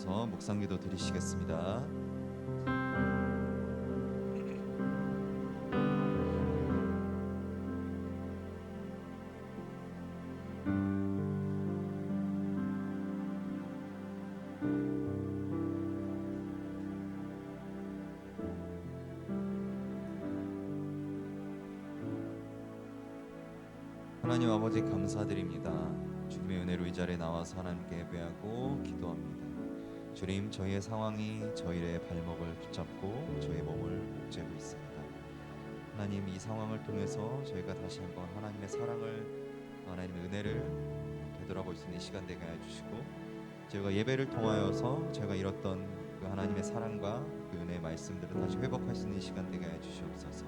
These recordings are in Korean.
주셔서 묵상기도 드리시겠습니다. 하나님 아버지 감사드립니다. 주님의 은혜로 이 자리에 나와서 하나님께 예배하고 기도합니다. 주님, 저희의 상황이 저희의 발목을 붙잡고 저희의 몸을 목재고 있습니다. 하나님, 이 상황을 통해서 저희가 다시 한번 하나님의 사랑을, 하나님의 은혜를 되돌아볼 수 있는 시간 되게 해주시고, 저희가 예배를 통하여서 저희가 잃었던 그 하나님의 사랑과 그 은혜의 말씀들을 다시 회복할 수 있는 시간 되게 해주시옵소서.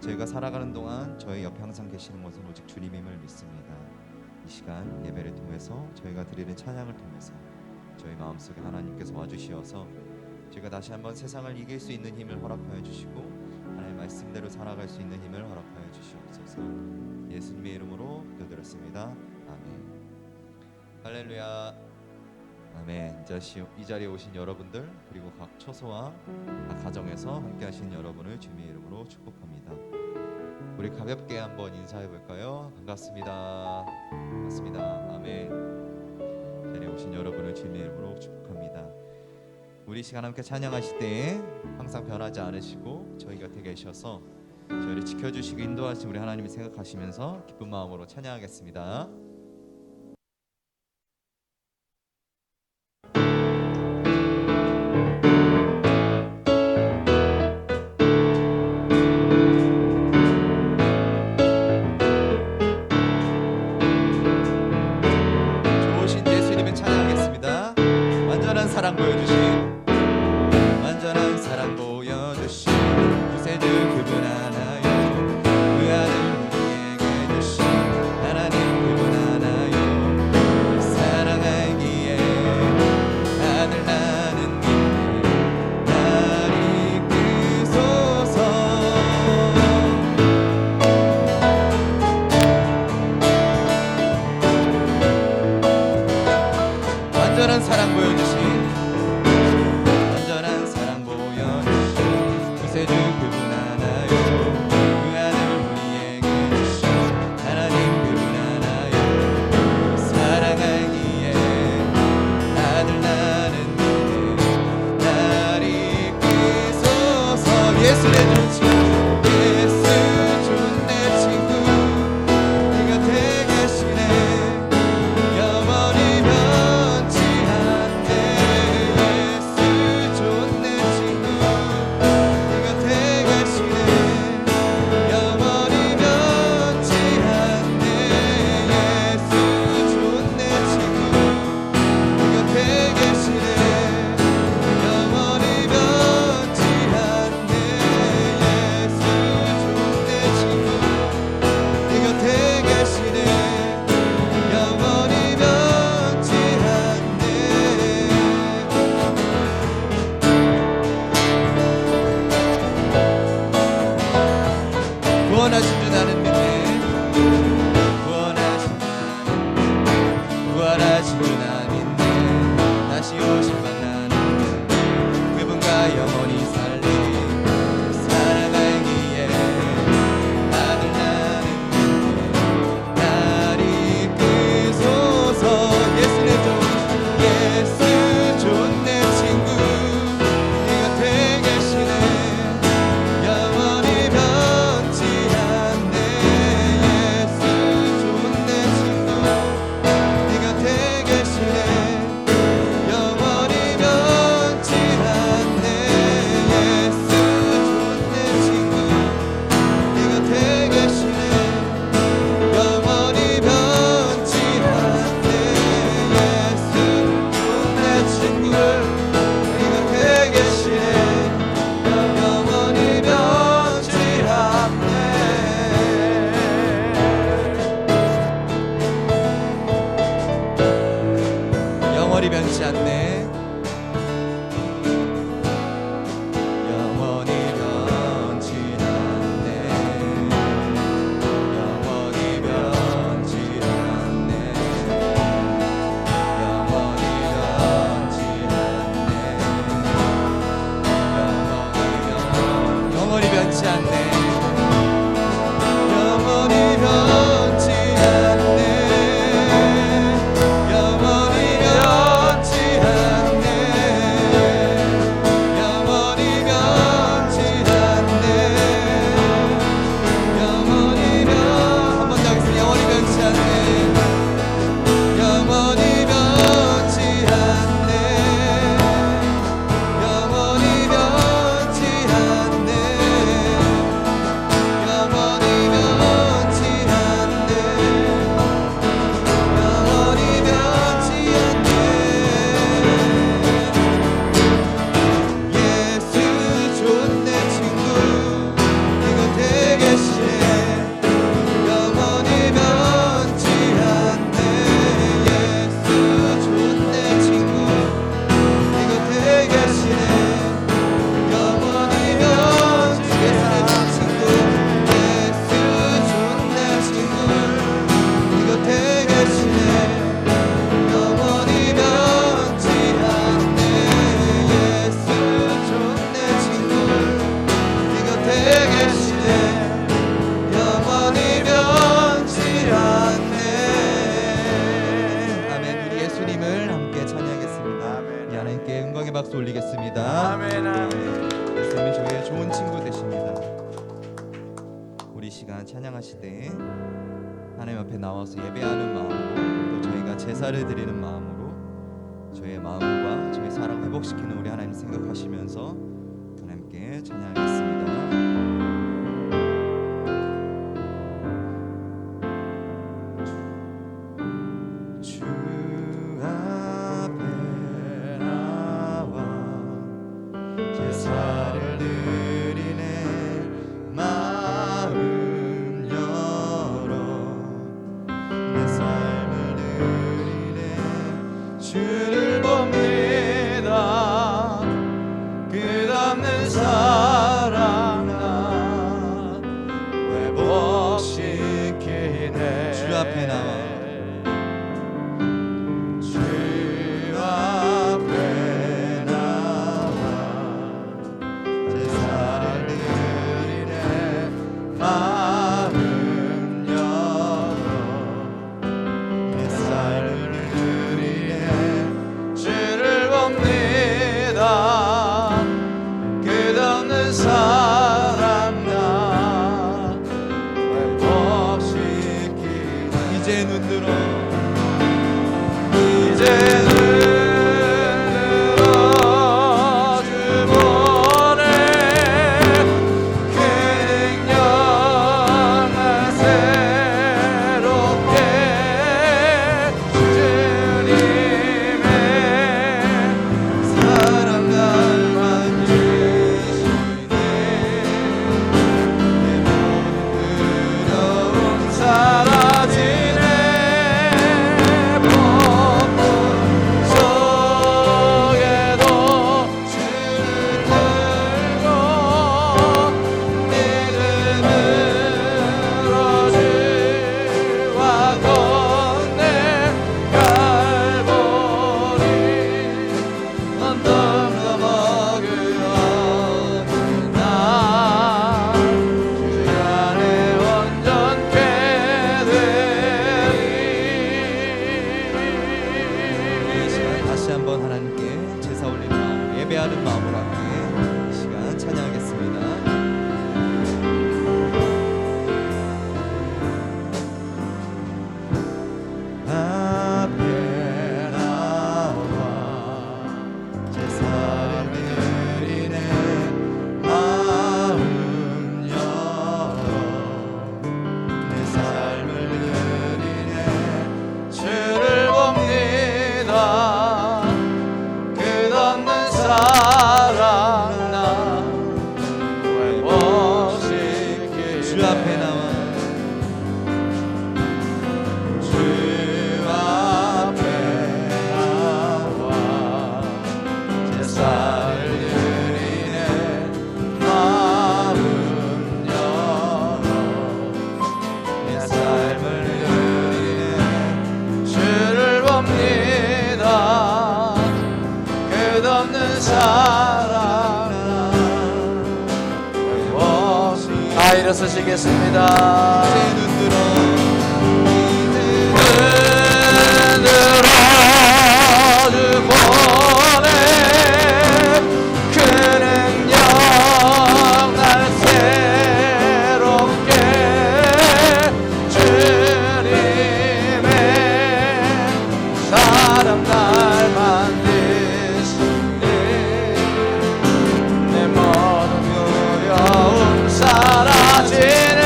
저희가 살아가는 동안 저희 옆에 항상 계시는 것은 오직 주님임을 믿습니다. 이 시간 예배를 통해서 저희가 드리는 찬양을 통해서 저희 마음속에 하나님께서 와주시어서 저희가 다시 한번 세상을 이길 수 있는 힘을 허락하여 주시고 하나님의 말씀대로 살아갈 수 있는 힘을 허락하여 주시옵소서. 예수님의 이름으로 기도드렸습니다. 아멘. 할렐루야. 아멘. 이 자리에 오신 여러분들, 그리고 각 처소와 각 가정에서 함께 하신 여러분을 주님의 이름으로 축복합니다. 우리 가볍게 한번 인사해 볼까요? 반갑습니다. 반갑습니다. 아멘. 자리에 오신 여러분을 주님의 이름으로 축복합니다. 우리 시간 함께 찬양하실 때 항상 변하지 않으시고 저희 곁에 계셔서 저희를 지켜주시고 인도하신 우리 하나님을 생각하시면서 기쁜 마음으로 찬양하겠습니다. 사랑 보여주신, 완전한 사랑 보여주신 구세주 그분 하나요. 그 아들 우리에게 주신 하나님 그분 하나요. 사랑 알기에 아들 나는 믿네 날 이끄소서. 완전한 사랑 보여주신, 구세주 그분 하나요. 그 아들 우리에게 주신 하나님 그분 하나요. 사랑 알기에 아들 나는 믿네 날 이끄소서. 예수 내 좋은 친구, 예수 좋은 내 친구, 네 곁에 계시네 영원히 변치 않네. 예수 좋은 내 친구, 구원하신 주 나는 믿네. 구원하신 주 나는 믿네. 다시 오실 것 나는 그분과 영원히 살리. 사랑 알기에 아들 나는 믿네 날 이끄소서. 예수 내 좋은, 예수 좋은 내 친구, 네 곁에 계시네 영원히 변치 않네. 예수 좋은 내 친구, 네 곁에 계시네 영원히 변치 않네. 예수 좋은 내 친구, 네 곁에 계시네 영원히 변치 않네. 예수 좋은 내 친구, 네 곁에 계시네 영원히 변치 않네. 영원히 변치 않네. 영원히 변치 않네. 영원히 변치 않네. 영원히 변치 않네. 박수 올리겠습니다. 아멘 아멘. 예수님이 저희의 좋은 친구 되십니다. 우리 시간 찬양하실 때 하나님 앞에 나와서 예배하는 마음으로, 또 저희가 제사를 드리는 마음으로 저희의 마음과 저희 사랑 회복시키는 우리 하나님 생각하시면서 하나님께 찬양하겠습니다. 주 앞에 나와 제사를 드리네 마음 열어 내 삶을 드리네 주를 봅니다. 끝없는 사랑 나 회복시키네. 주 앞에 나와 예배하는 마음으로 함께 이 시간 찬양하겠습니다. 앞에 나와 제사를 드리네 마음 열어 내 삶을 드리네 주를 봅니다. 끝없는 사랑 나 회복시키네. 주 앞에 나와 주 앞에 나와 제사를 드리네 마음 열어 내 삶을 드리네 주를 봅니다. 끝없는 사랑 다 일어서시겠습니다. 이제 눈 들어 주 보내 그 능력 날 새롭게 주님의 사랑 날 만드시네 내 모든 두려움 사라지네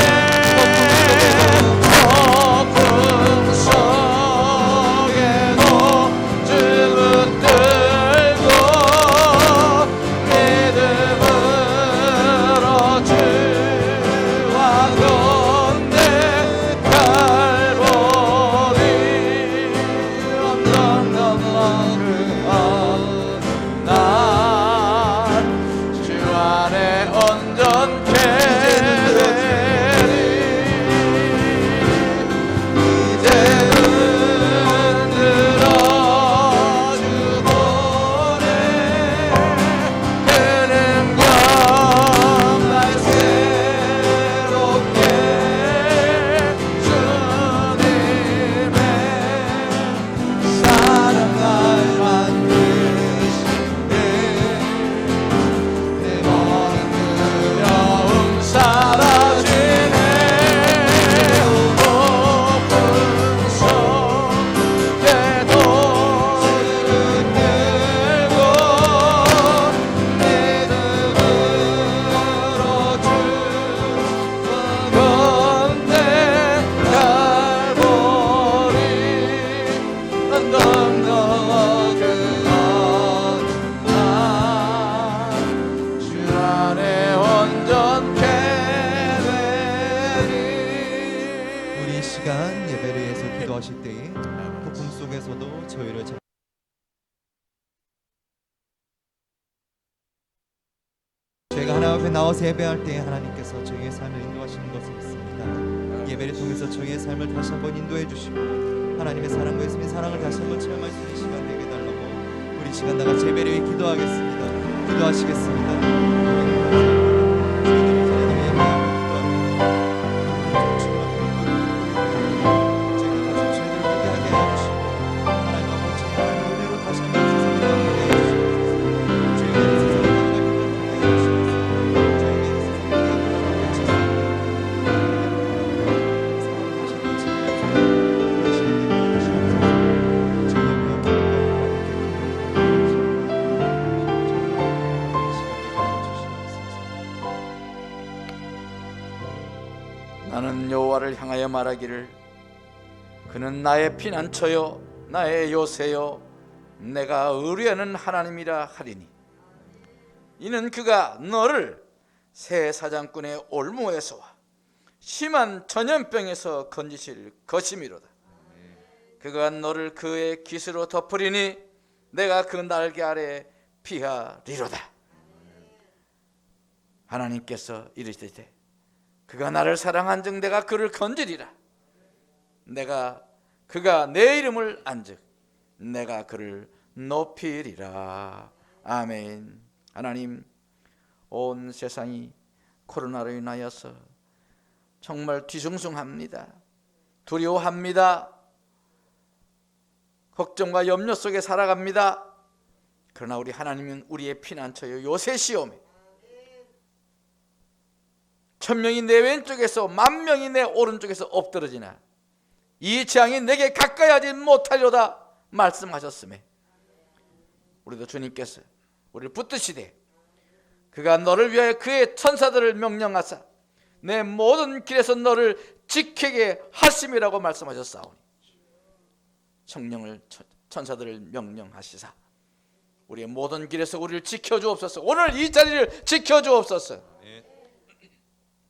기도하실 때에 폭풍 속에서도 저희를 저희가 하나님 앞에 나와서 예배할 때에 하나님께서 저희의 삶을 인도하시는 것을 믿습니다. 예배를 통해서 저희의 삶을 다시 한번 인도해 주시고 하나님의 사랑과 예수님의 사랑을 다시 한번 체험할 수 있는 시간 되게 달라고 우리 시간 나같이 예배를 위해 기도하겠습니다. 기도하시겠습니다. 나는 여호와를 향하여 말하기를 그는 나의 피난처요 나의 요새요 내가 의뢰하는 하나님이라 하리니 이는 그가 너를 새 사장꾼의 올무에서와 심한 전염병에서 건지실 것이미로다. 그가 너를 그의 깃으로 덮으리니 내가 그 날개 아래 피하리로다. 하나님께서 이르시되 그가 나를 사랑한즉 내가 그를 건지리라. 그가 내 이름을 안즉 내가 그를 높이리라. 아멘. 하나님, 온 세상이 코로나로 인하여서 정말 뒤숭숭합니다. 두려워합니다. 걱정과 염려 속에 살아갑니다. 그러나 우리 하나님은 우리의 피난처요 요새시오매. 1000명이 내 왼쪽에서 10,000명이 내 오른쪽에서 엎드러지나 이 재앙이 내게 가까이 하지 못하려다 말씀하셨음에 우리도 주님께서 우리를 붙드시되 그가 너를 위하여 그의 천사들을 명령하사 내 모든 길에서 너를 지키게 하심이라고 말씀하셨사오니 성령을 천사들을 명령하시사 우리의 모든 길에서 우리를 지켜주옵소서. 오늘 이 자리를 지켜주옵소서.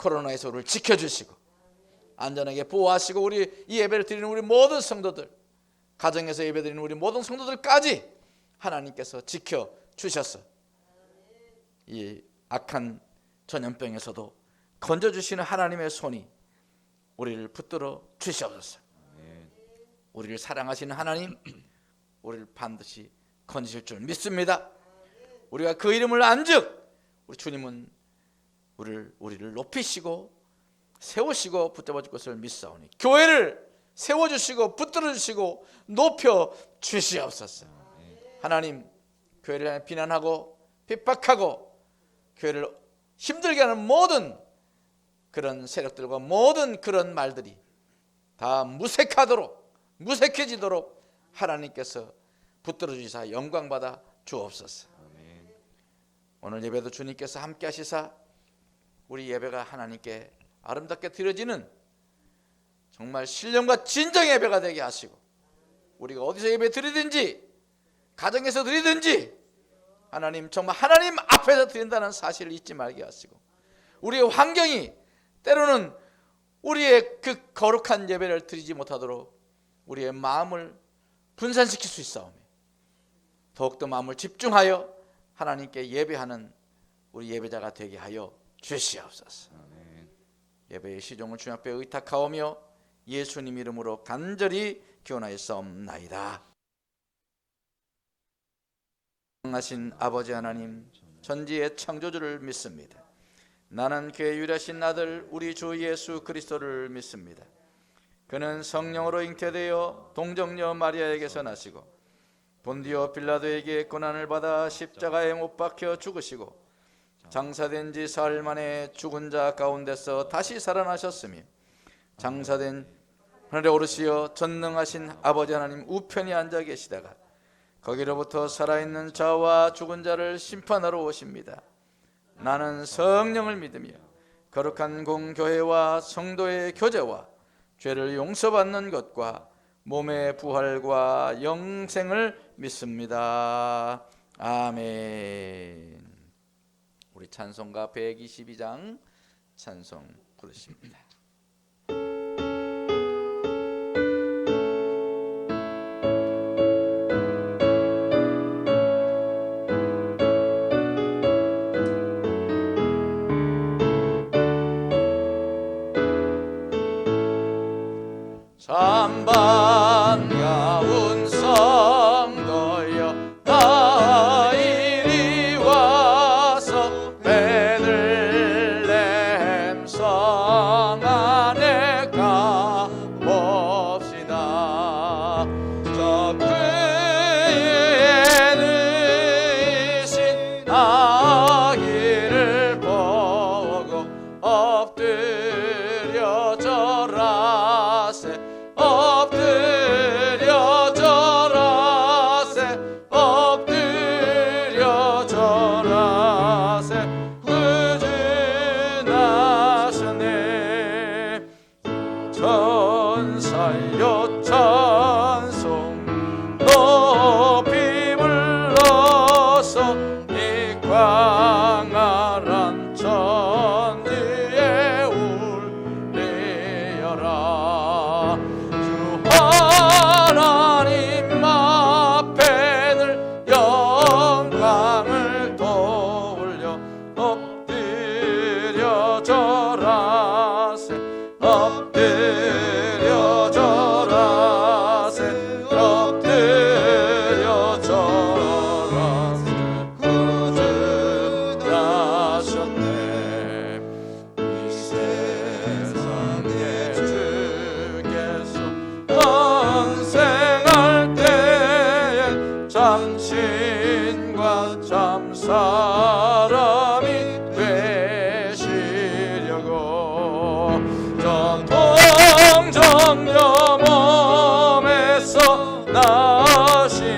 코로나에서 우리를 지켜주시고 안전하게 보호하시고 우리 이 예배를 드리는 우리 모든 성도들, 가정에서 예배 드리는 우리 모든 성도들까지 하나님께서 지켜주셔서 이 악한 전염병에서도 건져주시는 하나님의 손이 우리를 붙들어 주시옵소서. 우리를 사랑하시는 하나님, 우리를 반드시 건지실 줄 믿습니다. 우리가 그 이름을 안즉 우리 주님은 우리를 높이시고 세우시고 붙잡아 줄 것을 믿사오니 교회를 세워주시고 붙들어 주시고 높여 주시옵소서. 하나님, 교회를 비난하고 핍박하고 교회를 힘들게 하는 모든 그런 세력들과 모든 그런 말들이 다 무색해지도록 하나님께서 붙들어 주시사 영광받아 주옵소서. 오늘 예배도 주님께서 함께 하시사 우리 예배가 하나님께 아름답게 드려지는 정말 신령과 진정의 예배가 되게 하시고 우리가 어디서 예배 드리든지 가정에서 드리든지 하나님 정말 하나님 앞에서 드린다는 사실을 잊지 말게 하시고 우리의 환경이 때로는 우리의 그 거룩한 예배를 드리지 못하도록 우리의 마음을 분산시킬 수 있사오며 더욱더 마음을 집중하여 하나님께 예배하는 우리 예배자가 되게 하여 주시옵소서. 예배의 시종을 주님 앞에 의탁하오며 예수님 이름으로 간절히 기원하였사옵나이다. 하신 아버지 하나님, 전지의 창조주를 믿습니다. 나는 그의 유일하신 아들 우리 주 예수 그리스도를 믿습니다. 그는 성령으로 잉태되어 동정녀 마리아에게서 나시고 본디오 빌라도에게 고난을 받아 십자가에 못 박혀 죽으시고 장사된 지 사흘 만에 죽은 자 가운데서 다시 살아나셨으며 장사된 하늘에 오르시어 전능하신 아버지 하나님 우편에 앉아 계시다가 거기로부터 살아있는 자와 죽은 자를 심판하러 오십니다. 나는 성령을 믿으며 거룩한 공교회와 성도의 교제와 죄를 용서받는 것과 몸의 부활과 영생을 믿습니다. 아멘. 우리 찬송가 122장 찬송 부르십니다. 찬반가운 성도여 다 이리 와서 베들레헴 성 안에 가봅시다. 저 궤에 의신 아기를 보고 엎드려 절하세 엎드려 절하세 엎드려 절하세 구주나셨네. 천사여 찬송 높이 불러서 이 광활한 천지에 울리어라. 주 하나님 앞에 늘 영광을 돌려 엎드려 절하세 엎드려 절하세 엎드려 절하세 구주나셨네. 이 세상에 주께서 탄생할 때에 참신과 참사람이 되시려고 저 동정녀 몸에서 나시었으니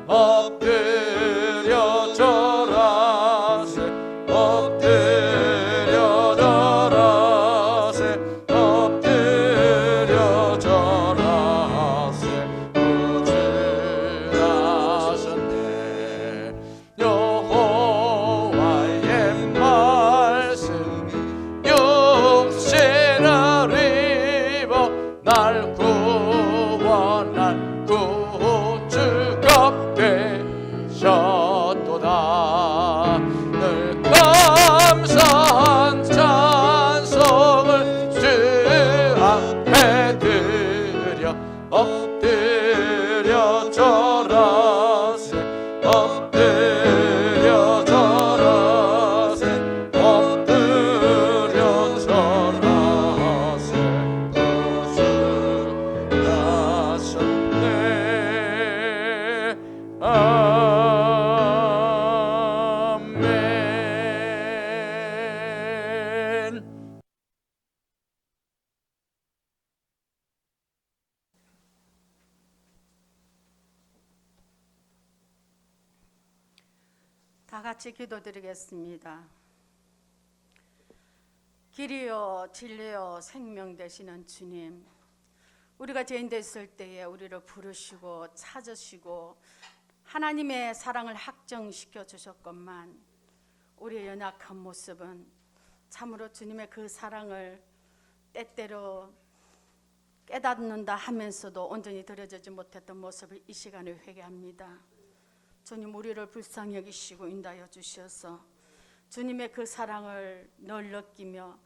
엎드려 절하세 엎드려 절하세 엎드려 절하세 구주나셨네. 여호와의 말씀이 육신을 입어 날 구원한 구주가 되셨도다. 늘 감사한 찬송을 주 앞에 드려 엎드려 절하세 엎드려 절하세 엎드려 절하세 구주나셨네. 아멘. 다 같이 기도드리겠습니다. 길이요 진리요 생명 되시는 주님, 우리가 죄인 됐을 때에 우리를 부르시고 찾으시고 하나님의 사랑을 확정시켜 주셨건만 우리의 연약한 모습은 참으로 주님의 그 사랑을 때때로 깨닫는다 하면서도 온전히 드려지지 못했던 모습을 이 시간에 회개합니다. 주님, 우리를 불쌍히 여기시고 인도하여 주셔서 주님의 그 사랑을 늘 느끼며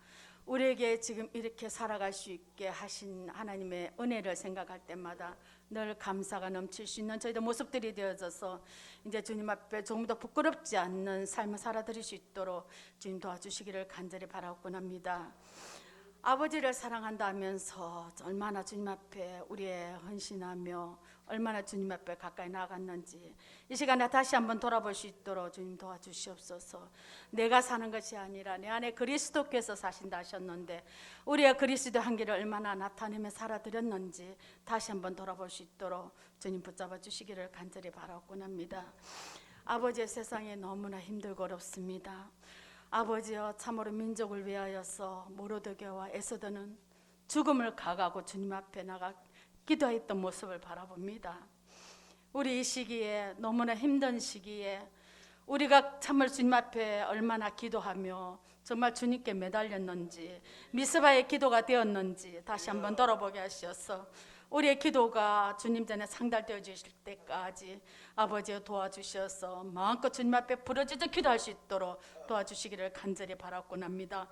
우리에게 지금 이렇게 살아갈 수 있게 하신 하나님의 은혜를 생각할 때마다 늘 감사가 넘칠 수 있는 저희들 모습들이 되어져서 이제 주님 앞에 조금 더 부끄럽지 않는 삶을 살아드릴 수 있도록 주님 도와주시기를 간절히 바라곤 합니다. 아버지를 사랑한다 하면서 얼마나 주님 앞에 우리의 헌신하며 얼마나 주님 앞에 가까이 나아갔는지 이 시간에 다시 한번 돌아볼 수 있도록 주님 도와주시옵소서. 내가 사는 것이 아니라 내 안에 그리스도께서 사신다 하셨는데 우리의 그리스도 한계를 얼마나 나타내며 살아드렸는지 다시 한번 돌아볼 수 있도록 주님 붙잡아 주시기를 간절히 바라곤 합니다. 아버지의 세상에 너무나 힘들고 어렵습니다. 아버지여, 참으로 민족을 위하여서 모로드게와 에스더는 죽음을 가가고 주님 앞에 나가 기도했던 모습을 바라봅니다. 우리 이 시기에, 너무나 힘든 시기에 우리가 참을 주님 앞에 얼마나 기도하며 정말 주님께 매달렸는지, 미스바의 기도가 되었는지 다시 한번 돌아보게 하셔서 우리의 기도가 주님 전에 상달되어 주실 때까지 아버지여 도와주셔서 마음껏 주님 앞에 부르짖어 기도할 수 있도록 도와주시기를 간절히 바라곤 합니다.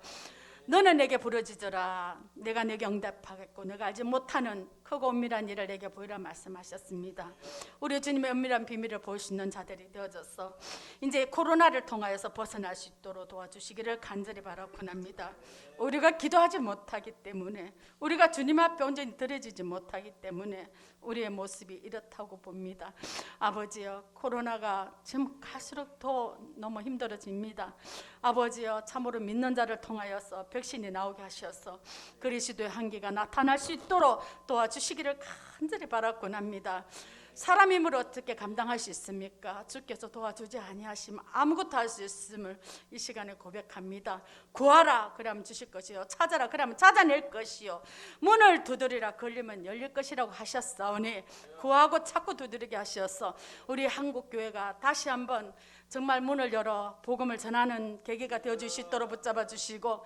너는 내게 부르짖어라. 내가 내게 응답하겠고 내가 알지 못하는 크고 은밀한 일을 내게 보이라 말씀하셨습니다. 우리 주님의 은밀한 비밀을 볼 수 있는 자들이 되어져서 이제 코로나를 통하여서 벗어날 수 있도록 도와주시기를 간절히 바라곤 합니다. 우리가 기도하지 못하기 때문에, 우리가 주님 앞에 온전히 드려지지 못하기 때문에 우리의 모습이 이렇다고 봅니다. 아버지여, 코로나가 지금 갈수록 더 너무 힘들어집니다. 아버지여, 참으로 믿는 자를 통하여서 백신이 나오게 하셔서 그리스도의 한계가 나타날 수 있도록 도와주시기를 간절히 바라곤 합니다. 사람 힘으로 어떻게 감당할 수 있습니까? 주께서 도와주지 아니하시면 아무것도 할 수 있음을 이 시간에 고백합니다. 구하라 그러면 주실 것이요, 찾아라 그러면 찾아낼 것이요, 문을 두드리라 걸리면 열릴 것이라고 하셨사오니 구하고 찾고 두드리게 하셔서 우리 한국교회가 다시 한번 정말 문을 열어 복음을 전하는 계기가 되어줄 수 있도록 붙잡아 주시고,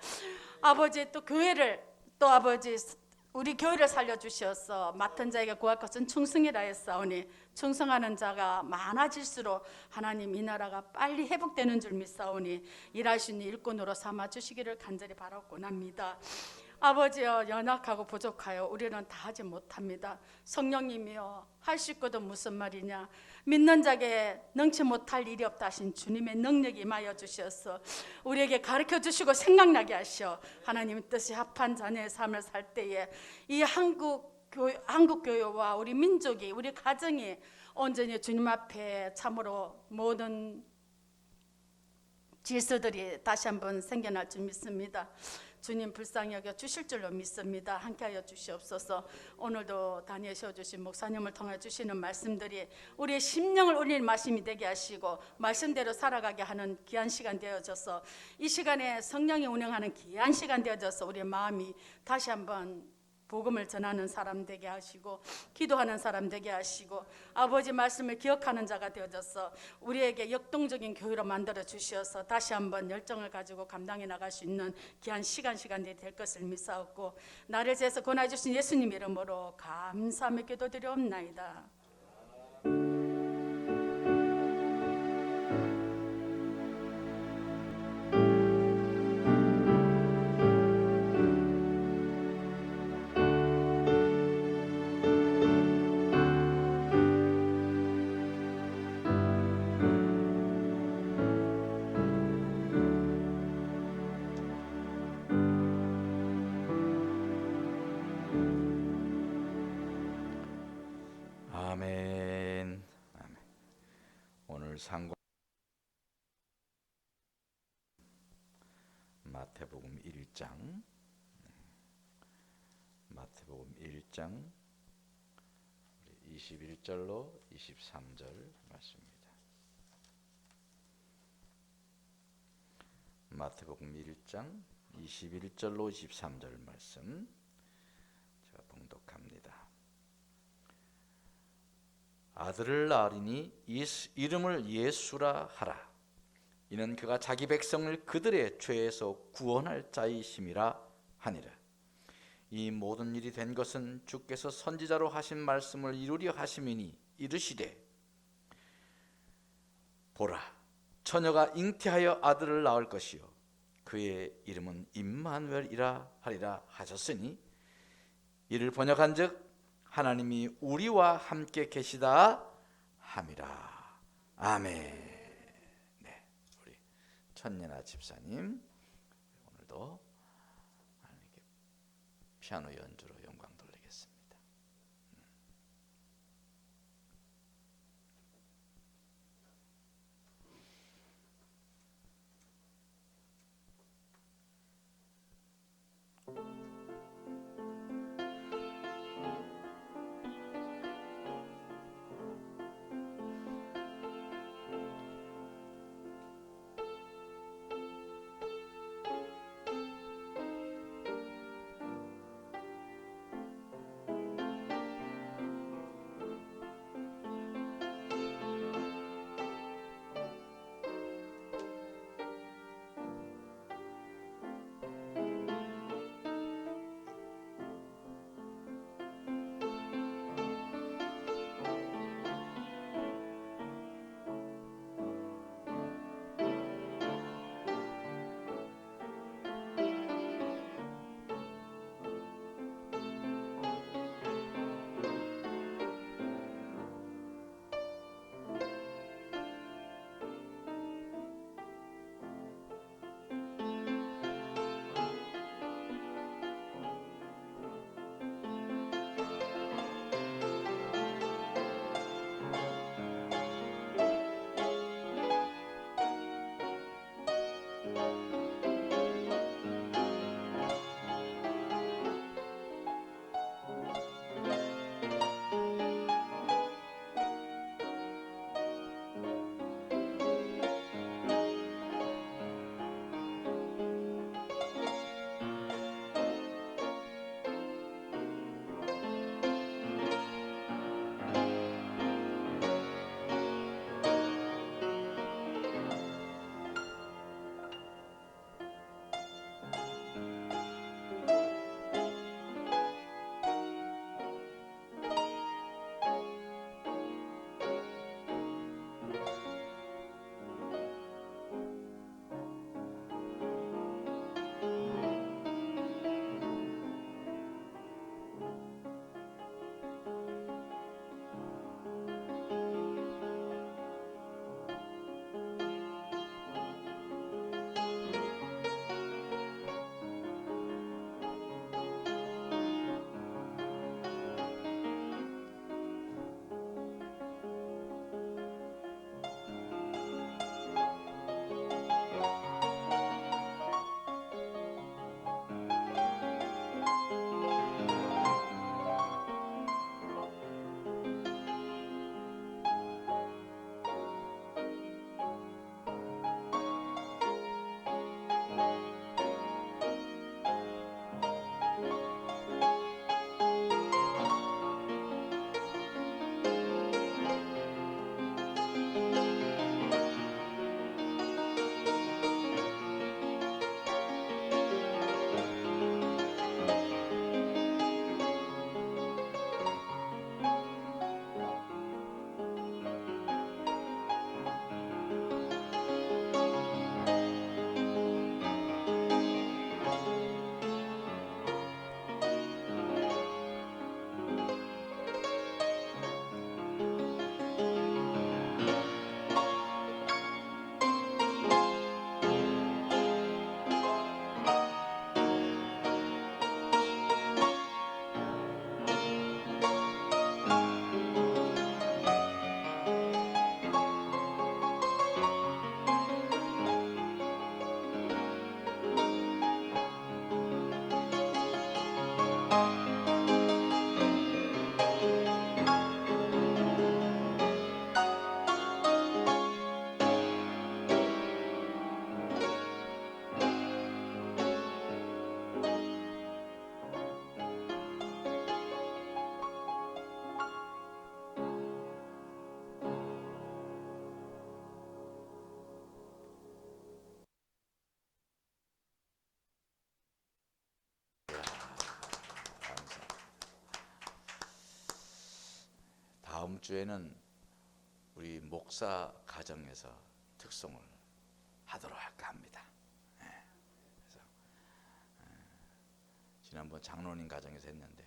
아버지 또 교회를, 또 아버지 우리 교회를 살려주셔서 맡은 자에게 구할 것은 충성이라 했사오니 충성하는 자가 많아질수록 하나님 이 나라가 빨리 회복되는 줄 믿사오니 일할 수 있는 일꾼으로 삼아주시기를 간절히 바라곤 합니다. 아버지여, 연약하고 부족하여 우리는 다 하지 못합니다. 성령님이여, 할 수 있거든 무슨 말이냐, 믿는 자에게 능치 못할 일이 없다 하신 주님의 능력이 임하여 주셔서 우리에게 가르쳐 주시고 생각나게 하시어 하나님 뜻이 합한 자녀의 삶을 살 때에 이 한국교회와 우리 민족이, 우리 가정이 온전히 주님 앞에 참으로 모든 질서들이 다시 한번 생겨날 줄 믿습니다. 주님 불쌍히 여겨 주실 줄로 믿습니다. 함께하여 주시옵소서. 오늘도 다니엘 세워주신 목사님을 통해 주시는 말씀들이 우리의 심령을 울릴 말씀이 되게 하시고 말씀대로 살아가게 하는 귀한 시간 되어져서, 이 시간에 성령이 운행하는 귀한 시간 되어져서 우리의 마음이 다시 한번 복음을 전하는 사람 되게 하시고 기도하는 사람 되게 하시고 아버지 말씀을 기억하는 자가 되어져서 우리에게 역동적인 교회로 만들어 주셔서 다시 한번 열정을 가지고 감당해 나갈 수 있는 귀한 시간이 될 것을 믿사옵고, 나를 위해서 권하여 주신 예수님 이름으로 감사하며 기도드리옵나이다. 아멘. 아멘. 오늘 상고 마태복음 1장, 마태복음 1장 21절로 23절 말씀입니다. 마태복음 1장 21절로 23절 말씀 제가 봉독합니다. 아들을 낳으리니 이름을 예수라 하라. 이는 그가 자기 백성을 그들의 죄에서 구원할 자이심이라 하니라. 이 모든 일이 된 것은 주께서 선지자로 하신 말씀을 이루려 하심이니 이르시되, 보라, 처녀가 잉태하여 아들을 낳을 것이요 그의 이름은 임마누엘이라 하리라 하셨으니, 이를 번역한즉 하나님이 우리와 함께 계시다 함이라. 아멘. 네, 우리 천예나 집사님 오늘도 하나님께 피아노 연주로 영광 돌리겠습니다. 다음 주에는 우리 목사 가정에서 특송을 하도록 할까 합니다. 그래서 지난번 장로님 가정에서 했는데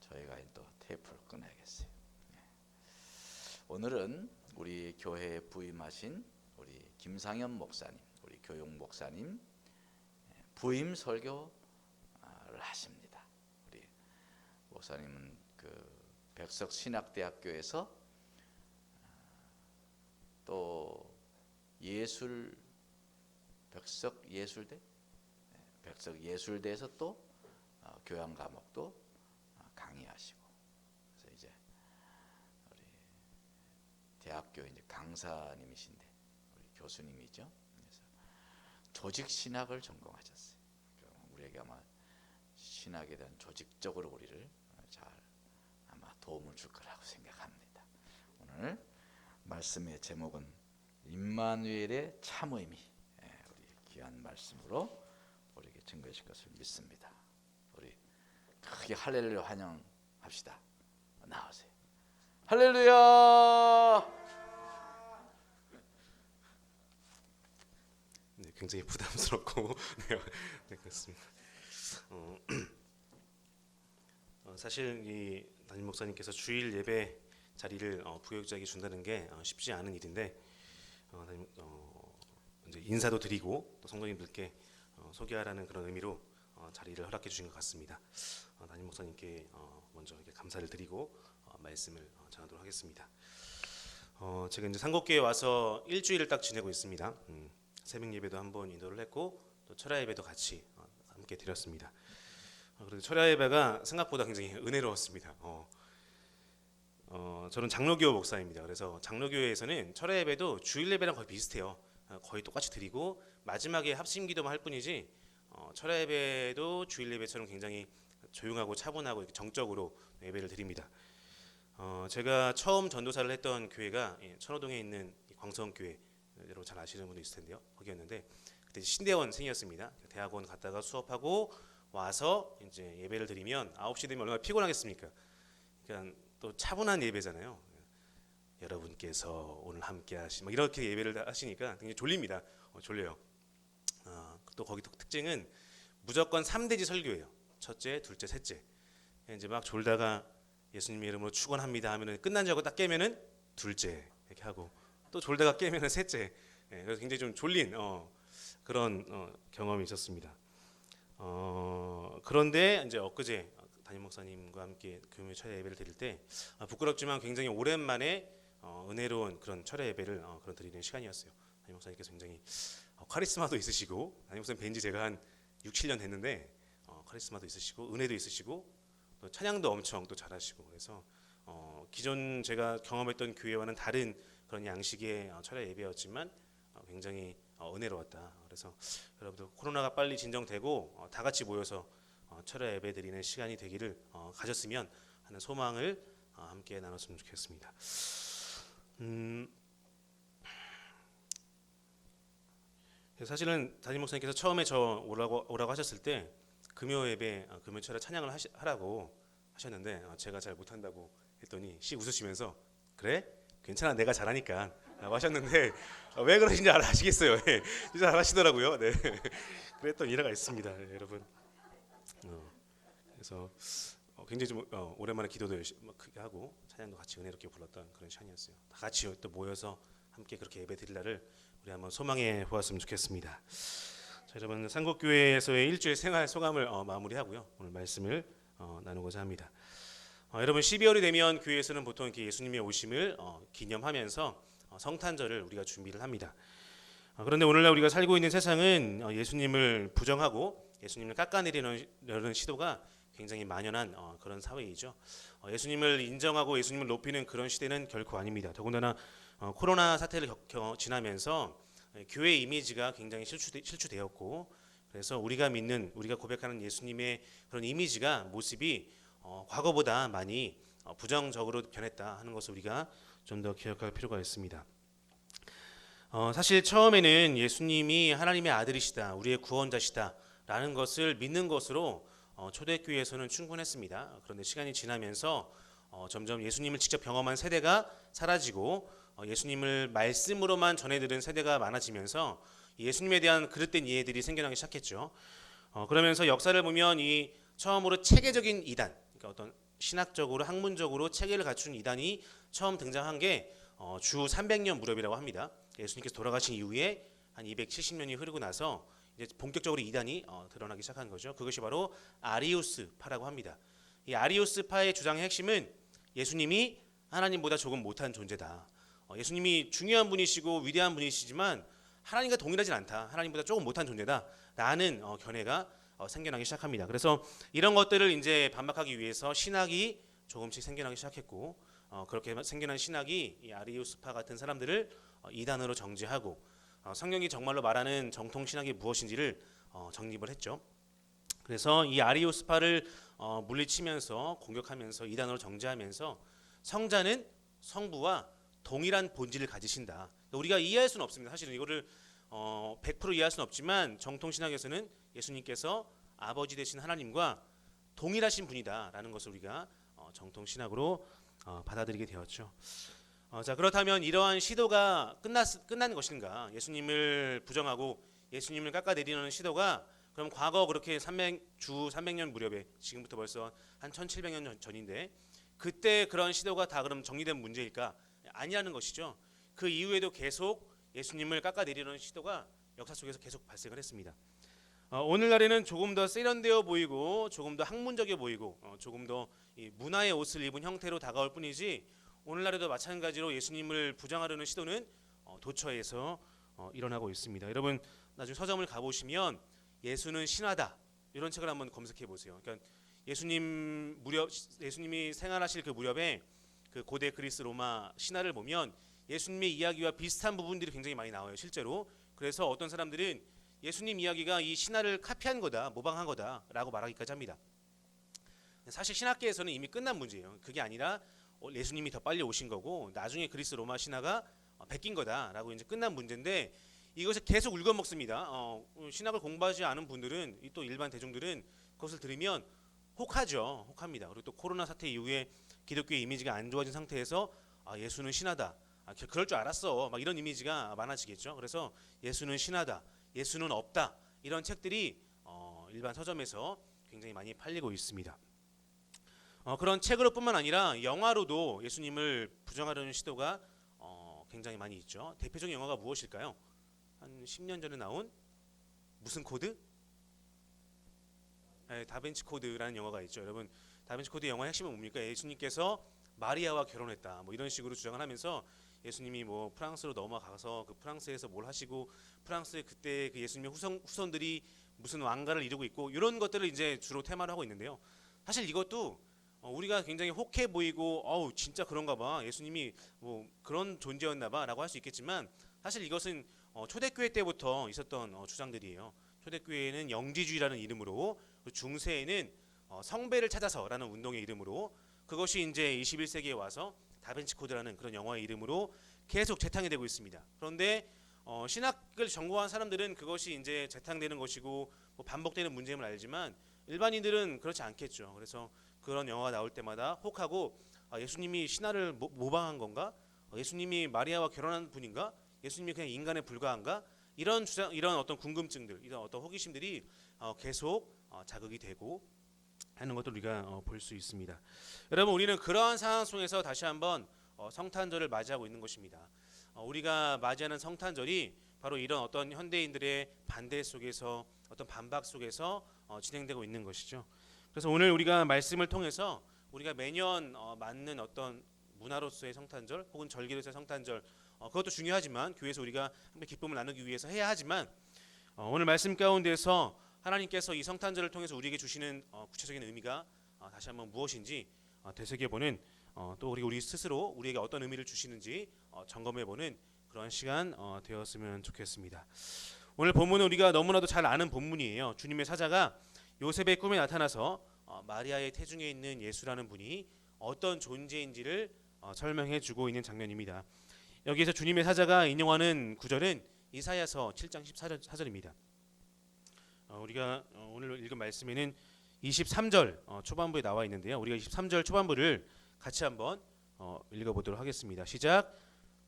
저희가 또 테이프를 꺼내야겠어요. 오늘은 우리 교회에 부임하신 우리 김상현 목사님, 우리 교육 목사님 부임 설교를 하십니다. 우리 목사님은 그 백석신학대학교에서 또 백석예술대에서 또 교양 과목도 강의하시고, 그래서 이제 우리 대학교 이제 강사님이신데 우리 교수님이죠. 그래서 조직 신학을 전공하셨어요. 우리에게 아마 신학에 대한 조직적으로 우리를 잘 아마 도움을 줄 거라고 생각합니다. 오늘 말씀의 제목은 임마누엘의 참 의미, 우리 귀한 말씀으로 우리에게 증거하실 것을 믿습니다. 우리 크게 할렐루야 환영합시다. 나오세요. 할렐루야. 네, 굉장히 부담스럽고 네, 그렇습니다. 사실 이 담임 목사님께서 주일 예배 자리를 부교육자에게 준다는 게 쉽지 않은 일인데 이제 인사도 드리고 또 성도님들께 소개하라는 그런 의미로 자리를 허락해 주신 것 같습니다. 담임 목사님께 먼저 이렇게 감사를 드리고 말씀을 전하도록 하겠습니다. 제가 이제 상곡교회 와서 일주일을 딱 지내고 있습니다. 새벽 예배도 한번 인도를 했고 또 철야 예배도 같이 함께 드렸습니다. 그래서 철야 예배가 생각보다 굉장히 은혜로웠습니다. 저는 장로교 목사입니다. 그래서 장로교회에서는 철야 예배도 주일 예배랑 거의 비슷해요. 거의 똑같이 드리고 마지막에 합심 기도만 할 뿐이지 철야 예배도 주일 예배처럼 굉장히 조용하고 차분하고 이렇게 정적으로 예배를 드립니다. 제가 처음 전도사를 했던 교회가 천호동에 있는 광성교회, 여러분 잘 아시는 분도 있을 텐데요. 거기였는데 그때 신대원생이었습니다. 대학원 갔다가 수업하고 와서 이제 예배를 드리면 9시 되면 얼마나 피곤하겠습니까? 그러니까 또 차분한 예배잖아요. 여러분께서 오늘 함께 하시 막 이렇게 예배를 하시니까 굉장히 졸립니다. 졸려요. 또 거기 특징은 무조건 3대지 설교예요. 첫째, 둘째, 셋째. 이제 막 졸다가 예수님의 이름으로 축원합니다 하면은 끝난 줄 알고 딱 깨면은 둘째 이렇게 하고 또 졸다가 깨면은 셋째. 그래서 굉장히 좀 졸린 그런 경험이 있었습니다. 그런데 이제 엊그제 담임 목사님과 함께 교회 철야 예배를 드릴 때 부끄럽지만 굉장히 오랜만에 은혜로운 그런 철야 예배를 그런 드리는 시간이었어요. 담임 목사님께서 굉장히 카리스마도 있으시고, 담임 목사님 뵌지 제가 한 6, 7년 됐는데 카리스마도 있으시고 은혜도 있으시고 또 찬양도 엄청 또 잘하시고, 그래서 기존 제가 경험했던 교회와는 다른 그런 양식의 철야 예배였지만 굉장히 은혜로웠다. 그래서 여러분들 코로나가 빨리 진정되고 다 같이 모여서 철야 예배 드리는 시간이 되기를 가졌으면 하는 소망을 함께 나눴으면 좋겠습니다. 사실은 담임 목사님께서 처음에 저 오라고 하셨을 때 금요 예배, 금요 철야 찬양을 하라고 하셨는데 제가 잘 못한다고 했더니 씩 웃으시면서 그래? 괜찮아, 내가 잘하니까 라고 하셨는데 왜 그러신지 아시겠어요. 진짜 잘하시더라고요. 네. 그랬던 일화가 있습니다. 네, 여러분. 그래서 굉장히 좀 오랜만에 기도도 열심히 크게 하고 찬양도 같이 은혜롭게 불렀던 그런 시간이었어요. 다 같이 또 모여서 함께 그렇게 예배 드릴 날을 우리 한번 소망해 보았으면 좋겠습니다. 자, 여러분 상곡교회에서의 일주일 생활 소감을 마무리하고요. 오늘 말씀을 나누고자 합니다. 여러분 12월이 되면 교회에서는 보통 이렇게 예수님의 오심을 기념하면서 성탄절을 우리가 준비를 합니다. 그런데 오늘날 우리가 살고 있는 세상은 예수님을 부정하고 예수님을 깎아내리려는 시도가 굉장히 만연한 그런 사회이죠. 예수님을 인정하고 예수님을 높이는 그런 시대는 결코 아닙니다. 더군다나 코로나 사태를 지나면서 교회 이미지가 굉장히 실추되었고, 그래서 우리가 믿는, 우리가 고백하는 예수님의 그런 이미지가 모습이 과거보다 많이 부정적으로 변했다 하는 것을 우리가 좀 더 기억할 필요가 있습니다. 사실 처음에는 예수님이 하나님의 아들이시다, 우리의 구원자시다 라는 것을 믿는 것으로 초대교회에서는 충분했습니다. 그런데 시간이 지나면서 점점 예수님을 직접 경험한 세대가 사라지고 예수님을 말씀으로만 전해들은 세대가 많아지면서 예수님에 대한 그릇된 이해들이 생겨나기 시작했죠. 그러면서 역사를 보면 이 처음으로 체계적인 이단, 그러니까 어떤 신학적으로 학문적으로 체계를 갖춘 이단이 처음 등장한 게 주 300년 무렵이라고 합니다. 예수님께서 돌아가신 이후에 한 270년이 흐르고 나서 이제 본격적으로 이단이 드러나기 시작한 거죠. 그것이 바로 아리우스파라고 합니다. 이 아리우스파의 주장의 핵심은 예수님이 하나님보다 조금 못한 존재다. 예수님이 중요한 분이시고 위대한 분이시지만 하나님과 동일하진 않다. 하나님보다 조금 못한 존재다라는 견해가 생겨나기 시작합니다. 그래서 이런 것들을 이제 반박하기 위해서 신학이 조금씩 생겨나기 시작했고 그렇게 생겨난 신학이 이 아리우스파 같은 사람들을 이단으로 정죄하고 성경이 정말로 말하는 정통 신학이 무엇인지를 정립을 했죠. 그래서 이 아리우스파를 물리치면서 공격하면서 이단으로 정죄하면서 성자는 성부와 동일한 본질을 가지신다. 우리가 이해할 수는 없습니다. 사실은 이거를 100% 이해할 수는 없지만 정통 신학에서는 예수님께서 아버지 되신 하나님과 동일하신 분이다라는 것을 우리가 정통 신학으로 받아들이게 되었죠. 자, 그렇다면 이러한 시도가 끝난 것인가? 예수님을 부정하고 예수님을 깎아내리는 시도가 그럼 과거 그렇게 주 300년 무렵에 지금부터 벌써 한 1700년 전인데 그때 그런 시도가 다 그럼 정리된 문제일까? 아니라는 것이죠. 그 이후에도 계속 예수님을 깎아내리려는 시도가 역사 속에서 계속 발생을 했습니다. 오늘날에는 조금 더 세련되어 보이고 조금 더 학문적이어 보이고 조금 더 문화의 옷을 입은 형태로 다가올 뿐이지 오늘날에도 마찬가지로 예수님을 부정하려는 시도는 도처에서 일어나고 있습니다. 여러분 나중에 서점을 가보시면 예수는 신하다 이런 책을 한번 검색해 보세요. 그러니까 예수님이 생활하실 그 무렵에 그 고대 그리스 로마 신화를 보면 예수님의 이야기와 비슷한 부분들이 굉장히 많이 나와요. 실제로. 그래서 어떤 사람들은 예수님 이야기가 이 신화를 카피한 거다, 모방한 거다라고 말하기까지 합니다. 사실 신학계에서는 이미 끝난 문제예요. 그게 아니라 예수님이 더 빨리 오신 거고 나중에 그리스 로마 신화가 베낀 거다라고 이제 끝난 문제인데 이것을 계속 울거먹습니다. 신학을 공부하지 않은 분들은 또 일반 대중들은 그것을 들으면 혹합니다. 그리고 또 코로나 사태 이후에 기독교의 이미지가 안 좋아진 상태에서 예수는 신하다. 그럴 줄 알았어. 막 이런 이미지가 많아지겠죠. 그래서 예수는 신하다. 예수는 없다. 이런 책들이 일반 서점에서 굉장히 많이 팔리고 있습니다. 그런 책으로뿐만 아니라 영화로도 예수님을 부정하려는 시도가 굉장히 많이 있죠. 대표적인 영화가 무엇일까요? 한 10년 전에 나온 무슨 코드? 네, 다빈치 코드라는 영화가 있죠. 여러분 다빈치 코드 영화의 핵심은 뭡니까? 예수님께서 마리아와 결혼했다. 뭐 이런 식으로 주장을 하면서 예수님이 뭐 프랑스로 넘어가서 그 프랑스에서 뭘 하시고 프랑스의 그때 그 예수님의 후손들이 무슨 왕가를 이루고 있고 이런 것들을 이제 주로 테마로 하고 있는데요. 사실 이것도 우리가 굉장히 혹해 보이고 진짜 그런가 봐. 예수님이 뭐 그런 존재였나 봐라고 할 수 있겠지만 사실 이것은 초대교회 때부터 있었던 주장들이에요. 초대교회는 영지주의라는 이름으로 중세에는 성배를 찾아서라는 운동의 이름으로 그것이 이제 21세기에 와서 다빈치 코드라는 그런 영화의 이름으로 계속 재탕이 되고 있습니다. 그런데 신학을 전공한 사람들은 그것이 이제 재탕되는 것이고 뭐 반복되는 문제임을 알지만 일반인들은 그렇지 않겠죠. 그래서 그런 영화가 나올 때마다 혹하고 예수님이 신화를 모방한 건가? 예수님이 마리아와 결혼한 분인가? 예수님이 그냥 인간에 불과한가? 이런 어떤 궁금증들, 이런 어떤 호기심들이 계속 자극이 되고 하는 것도 우리가 볼 수 있습니다. 여러분 우리는 그러한 상황 속에서 다시 한번 성탄절을 맞이하고 있는 것입니다. 우리가 맞이하는 성탄절이 바로 이런 어떤 현대인들의 반대 속에서 어떤 반박 속에서 진행되고 있는 것이죠. 그래서 오늘 우리가 말씀을 통해서 우리가 매년 맞는 어떤 문화로서의 성탄절 혹은 절기로서의 성탄절 그것도 중요하지만 교회에서 우리가 함께 기쁨을 나누기 위해서 해야 하지만 오늘 말씀 가운데서 하나님께서 이 성탄절을 통해서 우리에게 주시는 구체적인 의미가 다시 한번 무엇인지 되새겨보는 또 우리 스스로 우리에게 어떤 의미를 주시는지 점검해보는 그런 시간 되었으면 좋겠습니다. 오늘 본문은 우리가 너무나도 잘 아는 본문이에요. 주님의 사자가 요셉의 꿈에 나타나서 마리아의 태중에 있는 예수라는 분이 어떤 존재인지를 설명해주고 있는 장면입니다. 여기에서 주님의 사자가 인용하는 구절은 이사야서 7장 14절입니다. 우리가 오늘 읽은 말씀에는 23절 초반부에 나와 있는데요. 우리가 23절 초반부를 같이 한번 읽어보도록 하겠습니다. 시작.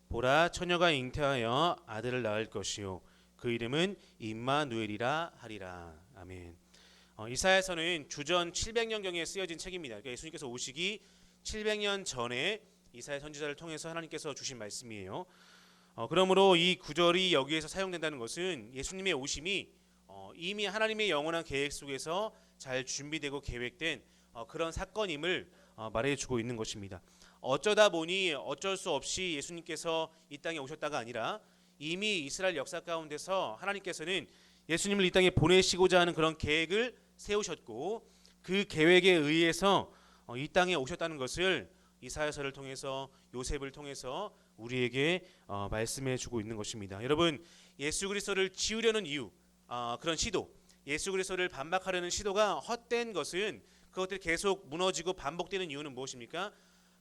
보라, 처녀가 잉태하여 아들을 낳을 것이요 그 이름은 임마누엘이라 하리라. 아멘. 이사야서는 주전 700년경에 쓰여진 책입니다. 그러니까 예수님께서 오시기 700년 전에 이사야 선지자를 통해서 하나님께서 주신 말씀이에요. 그러므로 이 구절이 여기에서 사용된다는 것은 예수님의 오심이 이미 하나님의 영원한 계획 속에서 잘 준비되고 계획된 그런 사건임을 말해주고 있는 것입니다. 어쩌다 보니 어쩔 수 없이 예수님께서 이 땅에 오셨다가 아니라 이미 이스라엘 역사 가운데서 하나님께서는 예수님을 이 땅에 보내시고자 하는 그런 계획을 세우셨고 그 계획에 의해서 이 땅에 오셨다는 것을 이사야서를 통해서 요셉을 통해서 우리에게 말씀해 주고 있는 것입니다. 여러분, 예수 그리스도를 지우려는 이유, 그런 시도, 예수 그리스도를 반박하려는 시도가 헛된 것은 그것들이 계속 무너지고 반복되는 이유는 무엇입니까?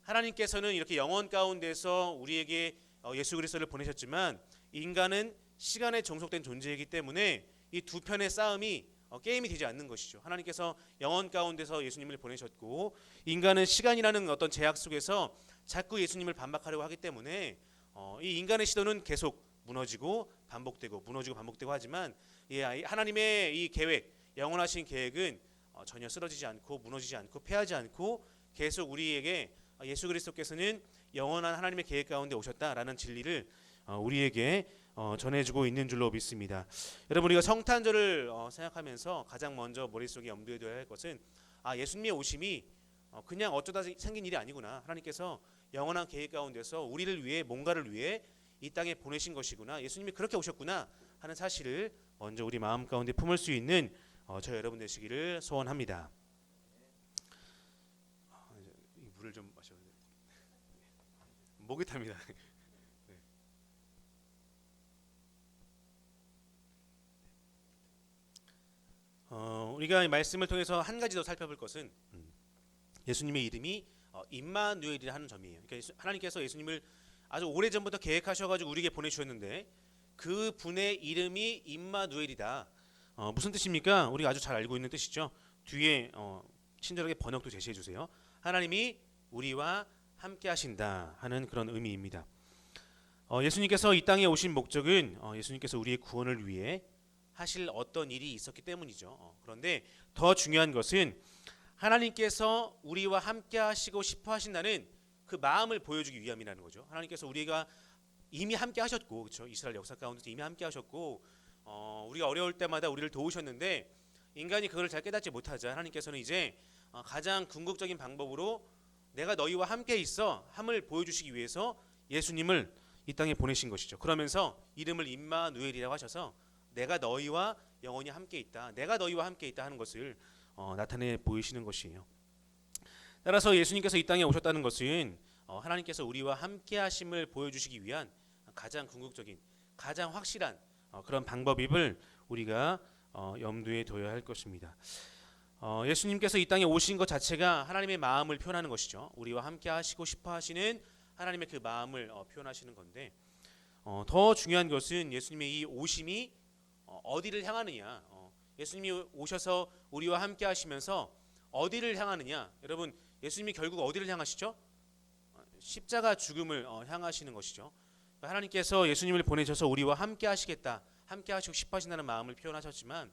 하나님께서는 이렇게 영원 가운데서 우리에게 예수 그리스도를 보내셨지만 인간은 시간에 종속된 존재이기 때문에 이 두 편의 싸움이 게임이 되지 않는 것이죠. 하나님께서 영원 가운데서 예수님을 보내셨고 인간은 시간이라는 어떤 제약 속에서 자꾸 예수님을 반박하려고 하기 때문에 이 인간의 시도는 계속 무너지고 반복되고 하지만 하나님의 이 계획, 영원하신 계획은 전혀 쓰러지지 않고 무너지지 않고 패하지 않고 계속 우리에게 예수 그리스도께서는 영원한 하나님의 계획 가운데 오셨다라는 진리를 우리에게 전해주고 있는 줄로 믿습니다. 여러분, 우리가 성탄절을 생각하면서 가장 먼저 머릿속에 염두에 둬야 할 것은 예수님의 오심이 그냥 어쩌다 생긴 일이 아니구나. 하나님께서 영원한 계획 가운데서 우리를 위해 뭔가를 위해 이 땅에 보내신 것이구나. 예수님이 그렇게 오셨구나 하는 사실을 먼저 우리 마음 가운데 품을 수 있는 저 여러분 되시기를 소원합니다. 이 물을 좀 마셔야 돼요. 목이 탑니다. 우리가 이 말씀을 통해서 한 가지 더 살펴볼 것은 예수님의 이름이 임마누엘이라 하는 점이에요. 그러니까 하나님께서 예수님을 아주 오래전부터 계획하셔가지고 우리에게 보내주셨는데 그 분의 이름이 임마누엘이다. 무슨 뜻입니까? 우리가 아주 잘 알고 있는 뜻이죠. 뒤에 친절하게 번역도 제시해 주세요. 하나님이 우리와 함께 하신다 하는 그런 의미입니다. 예수님께서 이 땅에 오신 목적은 예수님께서 우리의 구원을 위해 하실 어떤 일이 있었기 때문이죠. 그런데 더 중요한 것은 하나님께서 우리와 함께 하시고 싶어 하신다는 그 마음을 보여주기 위함이라는 거죠. 하나님께서 우리가 이미 함께 하셨고, 그렇죠? 이스라엘 역사 가운데서 이미 함께 하셨고, 우리가 어려울 때마다 우리를 도우셨는데 인간이 그걸 잘 깨닫지 못하자 하나님께서는 이제 가장 궁극적인 방법으로 내가 너희와 함께 있어 함을 보여주시기 위해서 예수님을 이 땅에 보내신 것이죠. 그러면서 이름을 임마누엘이라고 하셔서 내가 너희와 영원히 함께 있다, 내가 너희와 함께 있다 하는 것을 나타내 보이시는 것이에요. 따라서 예수님께서 이 땅에 오셨다는 것은 하나님께서 우리와 함께 하심을 보여주시기 위한 가장 궁극적인, 가장 확실한 그런 방법임을 우리가 염두에 둬야 할 것입니다. 예수님께서 이 땅에 오신 것 자체가 하나님의 마음을 표현하는 것이죠. 우리와 함께 하시고 싶어 하시는 하나님의 그 마음을 표현하시는 건데 더 중요한 것은 예수님의 이 오심이 어디를 향하느냐. 예수님이 오셔서 우리와 함께 하시면서 어디를 향하느냐. 여러분, 예수님이 결국 어디를 향하시죠? 십자가 죽음을 향하시는 것이죠. 하나님께서 예수님을 보내셔서 우리와 함께 하시겠다, 함께 하시고 싶어 하신다는 마음을 표현하셨지만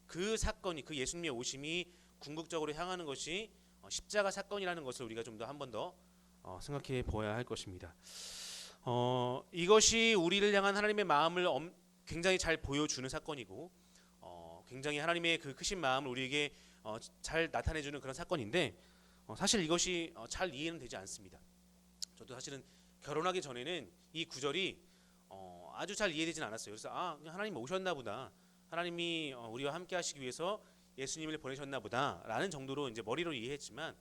그 사건이, 그 예수님의 오심이 궁극적으로 향하는 것이 십자가 사건이라는 것을 우리가 좀 더 한 번 더 생각해 보아야 할 것입니다. 이것이 우리를 향한 하나님의 마음을 굉장히 잘 보여주는 사건이고 굉장히 하나님의 그 크신 마음을 우리에게 잘 나타내주는 그런 사건인데 사실 이것이 잘 이해는 되지 않습니다. 저도 사실은 결혼하기 전에는 이 구절이 아주 잘 이해되진 않았어요. 그래서 하나님 오셨나 보다, 하나님이 우리와 함께 하시기 위해서 예수님을 보내셨나 보다라는 정도로 이제 머리로 이해했지만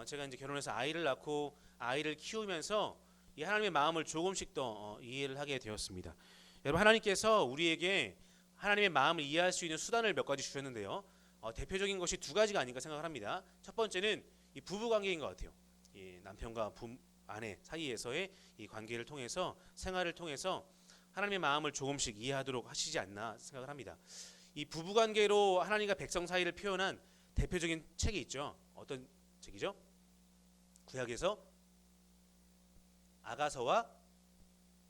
제가 이제 결혼해서 아이를 낳고 아이를 키우면서 이 하나님의 마음을 조금씩 더 이해를 하게 되었습니다. 여러분, 하나님께서 우리에게 하나님의 마음을 이해할 수 있는 수단을 몇 가지 주셨는데요. 대표적인 것이 두 가지가 아닌가 생각을 합니다. 첫 번째는 이 부부 관계인 것 같아요. 이 남편과 아내 사이에서의 이 관계를 통해서, 생활을 통해서 하나님의 마음을 조금씩 이해하도록 하시지 않나 생각을 합니다. 이 부부 관계로 하나님과 백성 사이를 표현한 대표적인 책이 있죠. 어떤 책이죠? 구약에서 아가서와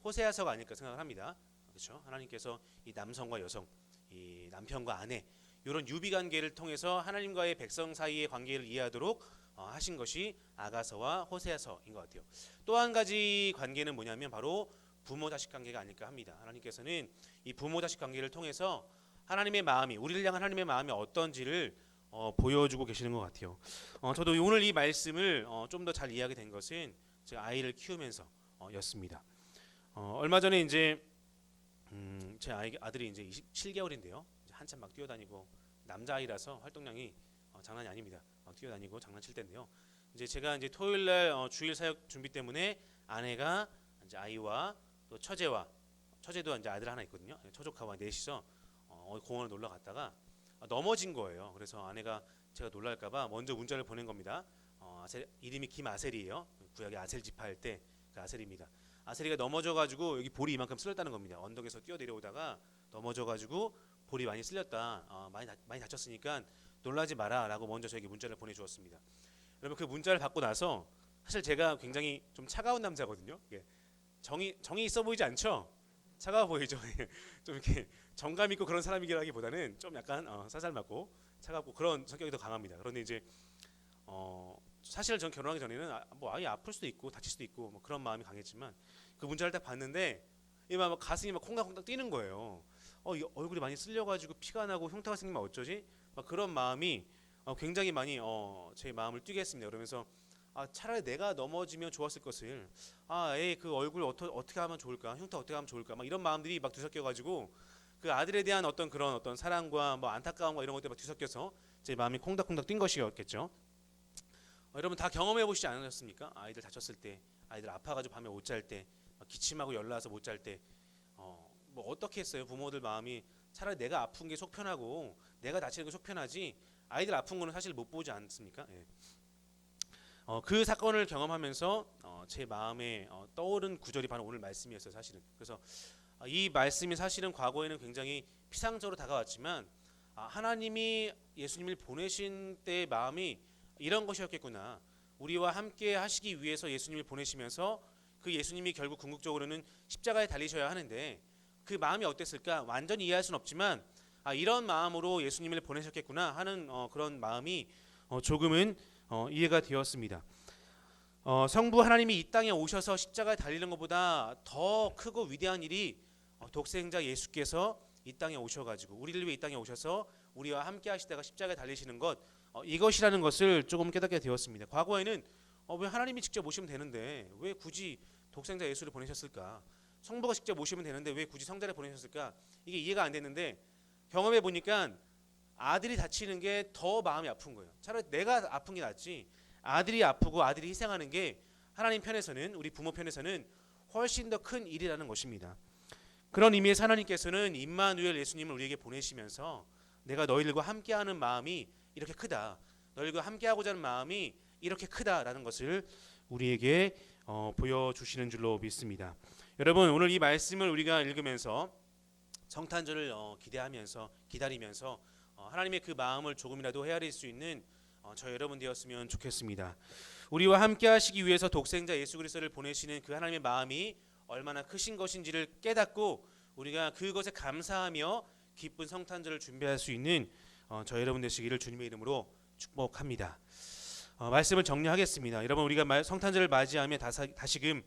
호세아서가 아닐까 생각을 합니다. 그렇죠? 하나님께서 이 남성과 여성, 이 남편과 아내 이런 유비 관계를 통해서 하나님과의 백성 사이의 관계를 이해하도록 하신 것이 아가서와 호세아서인 것 같아요. 또 한 가지 관계는 뭐냐면 바로 부모 자식 관계가 아닐까 합니다. 하나님께서는 이 부모 자식 관계를 통해서 하나님의 마음이 우리를 향한 하나님의 마음이 어떤지를 보여주고 계시는 것 같아요. 저도 오늘 이 말씀을 좀 더 잘 이해하게 된 것은 제가 아이를 키우면서였습니다. 얼마 전에 이제 제 아들이 이제 27개월인데요. 이제 한참 막 뛰어다니고 남자 아이라서 활동량이 장난이 아닙니다. 막 뛰어다니고 장난칠 때인데요. 이제 제가 이제 토요일 날 주일 사역 준비 때문에 아내가 이제 아이와 또 처제도 이제 아들 하나 있거든요. 처조카와 넷이서 공원을 놀러 갔다가 넘어진 거예요. 그래서 아내가 제가 놀랄까봐 먼저 문자를 보낸 겁니다. 이름이 김아셀이에요. 구약의 아셀 지파할 때 그 아셀입니다. 아셀이가 넘어져가지고 여기 볼이 이만큼 쓸렸다는 겁니다. 언덕에서 뛰어 내려오다가 넘어져가지고 볼이 많이 쓸렸다. 많이 다쳤으니까 놀라지 마라라고 먼저 저에게 문자를 보내주었습니다. 여러분 그 문자를 받고 나서 사실 제가 굉장히 좀 차가운 남자거든요. 정이 있어 보이지 않죠? 차가워 보이죠? 좀 이렇게 정감 있고 그런 사람이라기보다는 좀 약간 살살 맞고 차갑고 그런 성격이 더 강합니다. 그런데 이제 사실 전 결혼하기 전에는 뭐 아예 아플 수도 있고 다칠 수도 있고 뭐 그런 마음이 강했지만 그 문자를 딱 봤는데 막 가슴이 막 콩닥콩닥 뛰는 거예요. 이 얼굴이 많이 쓸려가지고 피가 나고 흉터가 생기면 어쩌지? 막 그런 마음이 굉장히 많이 제 마음을 뛰게 했습니다. 그러면서 차라리 내가 넘어지면 좋았을 것을 그 얼굴 어떻게 하면 좋을까? 흉터 어떻게 하면 좋을까? 막 이런 마음들이 막 뒤섞여가지고 그 아들에 대한 어떤 사랑과 뭐 안타까움과 이런 것들이 막 뒤섞여서 제 마음이 콩닥콩닥 뛴 것이었겠죠. 여러분 다 경험해 보시지 않으셨습니까? 아이들 다쳤을 때, 아이들 아파가지고 밤에 못 잘 때, 기침하고 열나서 못 잘 때, 뭐 어떻게 했어요? 부모들 마음이 차라리 내가 아픈 게 속 편하고 내가 다치는 게 속 편하지 아이들 아픈 거는 사실 못 보지 않습니까? 예. 그 사건을 경험하면서 제 마음에 떠오른 구절이 바로 오늘 말씀이었어요, 사실은. 그래서 이 말씀이 사실은 과거에는 굉장히 피상적으로 다가왔지만 하나님이 예수님을 보내신 때의 마음이 이런 것이었겠구나. 우리와 함께 하시기 위해서 예수님을 보내시면서 그 예수님이 결국 궁극적으로는 십자가에 달리셔야 하는데 그 마음이 어땠을까? 완전히 이해할 수는 없지만 이런 마음으로 예수님을 보내셨겠구나 하는 그런 마음이 조금은 이해가 되었습니다. 성부 하나님이 이 땅에 오셔서 십자가에 달리는 것보다 더 크고 위대한 일이 독생자 예수께서 이 땅에 오셔가지고 우리를 위해 이 땅에 오셔서 우리와 함께 하시다가 십자가에 달리시는 것 이것이라는 것을 조금 깨닫게 되었습니다. 과거에는 왜 하나님이 직접 오시면 되는데 왜 굳이 독생자 예수를 보내셨을까? 성부가 직접 오시면 되는데 왜 굳이 성자를 보내셨을까? 이게 이해가 안 됐는데 경험해 보니까 아들이 다치는 게 더 마음이 아픈 거예요. 차라리 내가 아픈 게 낫지 아들이 아프고 아들이 희생하는 게 하나님 편에서는 우리 부모 편에서는 훨씬 더 큰 일이라는 것입니다. 그런 의미에서 하나님께서는 임마누엘 예수님을 우리에게 보내시면서 내가 너희들과 함께하는 마음이 이렇게 크다. 너희들과 함께하고자 하는 마음이 이렇게 크다라는 것을 우리에게 보여주시는 줄로 믿습니다. 여러분 오늘 이 말씀을 우리가 읽으면서 성탄절을 기다리면서 하나님의 그 마음을 조금이라도 헤아릴 수 있는 저 여러분 되었으면 좋겠습니다. 우리와 함께 하시기 위해서 독생자 예수 그리스도를 보내시는 그 하나님의 마음이 얼마나 크신 것인지를 깨닫고 우리가 그것에 감사하며 기쁜 성탄절을 준비할 수 있는 저 여러분 되시기를 주님의 이름으로 축복합니다. 말씀을 정리하겠습니다. 여러분 우리가 성탄절을 맞이하며 다시금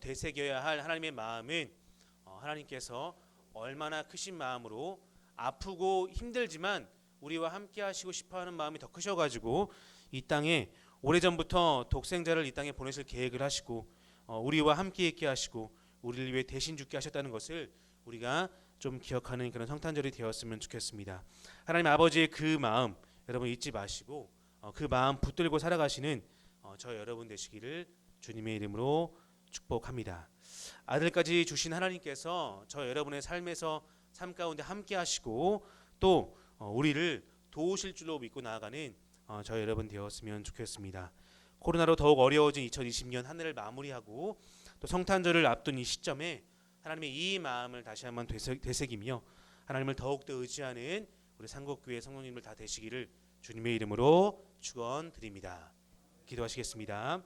되새겨야 할 하나님의 마음은 하나님께서 얼마나 크신 마음으로 아프고 힘들지만 우리와 함께 하시고 싶어하는 마음이 더 크셔가지고 이 땅에 오래전부터 독생자를 이 땅에 보내실 계획을 하시고 우리와 함께 있게 하시고 우리를 위해 대신 죽게 하셨다는 것을 우리가 좀 기억하는 그런 성탄절이 되었으면 좋겠습니다. 하나님 아버지의 그 마음 여러분 잊지 마시고 그 마음 붙들고 살아가시는 저 여러분 되시기를 주님의 이름으로 축복합니다. 아들까지 주신 하나님께서 저 여러분의 삶 가운데 함께 하시고 또 우리를 도우실 줄로 믿고 나아가는 저 여러분 되었으면 좋겠습니다. 코로나로 더욱 어려워진 2020년 한 해를 마무리하고 또 성탄절을 앞둔 이 시점에 하나님의 이 마음을 다시 한번 되새기며 하나님을 더욱더 의지하는 우리 상곡교회 성도님들 다 되시기를 주님의 이름으로 축원드립니다. 기도하시겠습니다.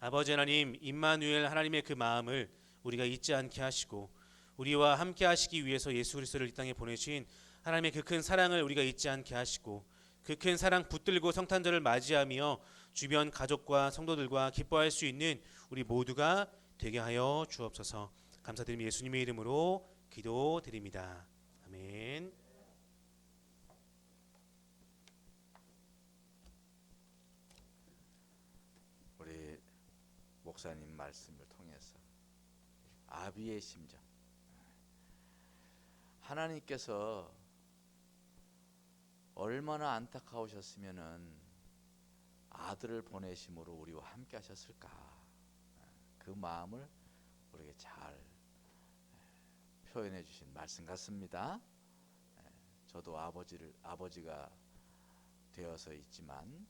아버지 하나님, 임마누엘 하나님의 그 마음을 우리가 잊지 않게 하시고 우리와 함께 하시기 위해서 예수 그리스도를 이 땅에 보내신 하나님의 그 큰 사랑을 우리가 잊지 않게 하시고 그 큰 사랑 붙들고 성탄절을 맞이하며 주변 가족과 성도들과 기뻐할 수 있는 우리 모두가 되게 하여 주옵소서. 감사드리며 예수님의 이름으로 기도드립니다. 아멘. 우리 목사님 말씀을 통해서 아비의 심정, 하나님께서 얼마나 안타까우셨으면은 아들을 보내심으로 우리와 함께 하셨을까. 그 마음을 우리에게 잘 표현해 주신 말씀 같습니다. 저도 아버지가 되어서 있지만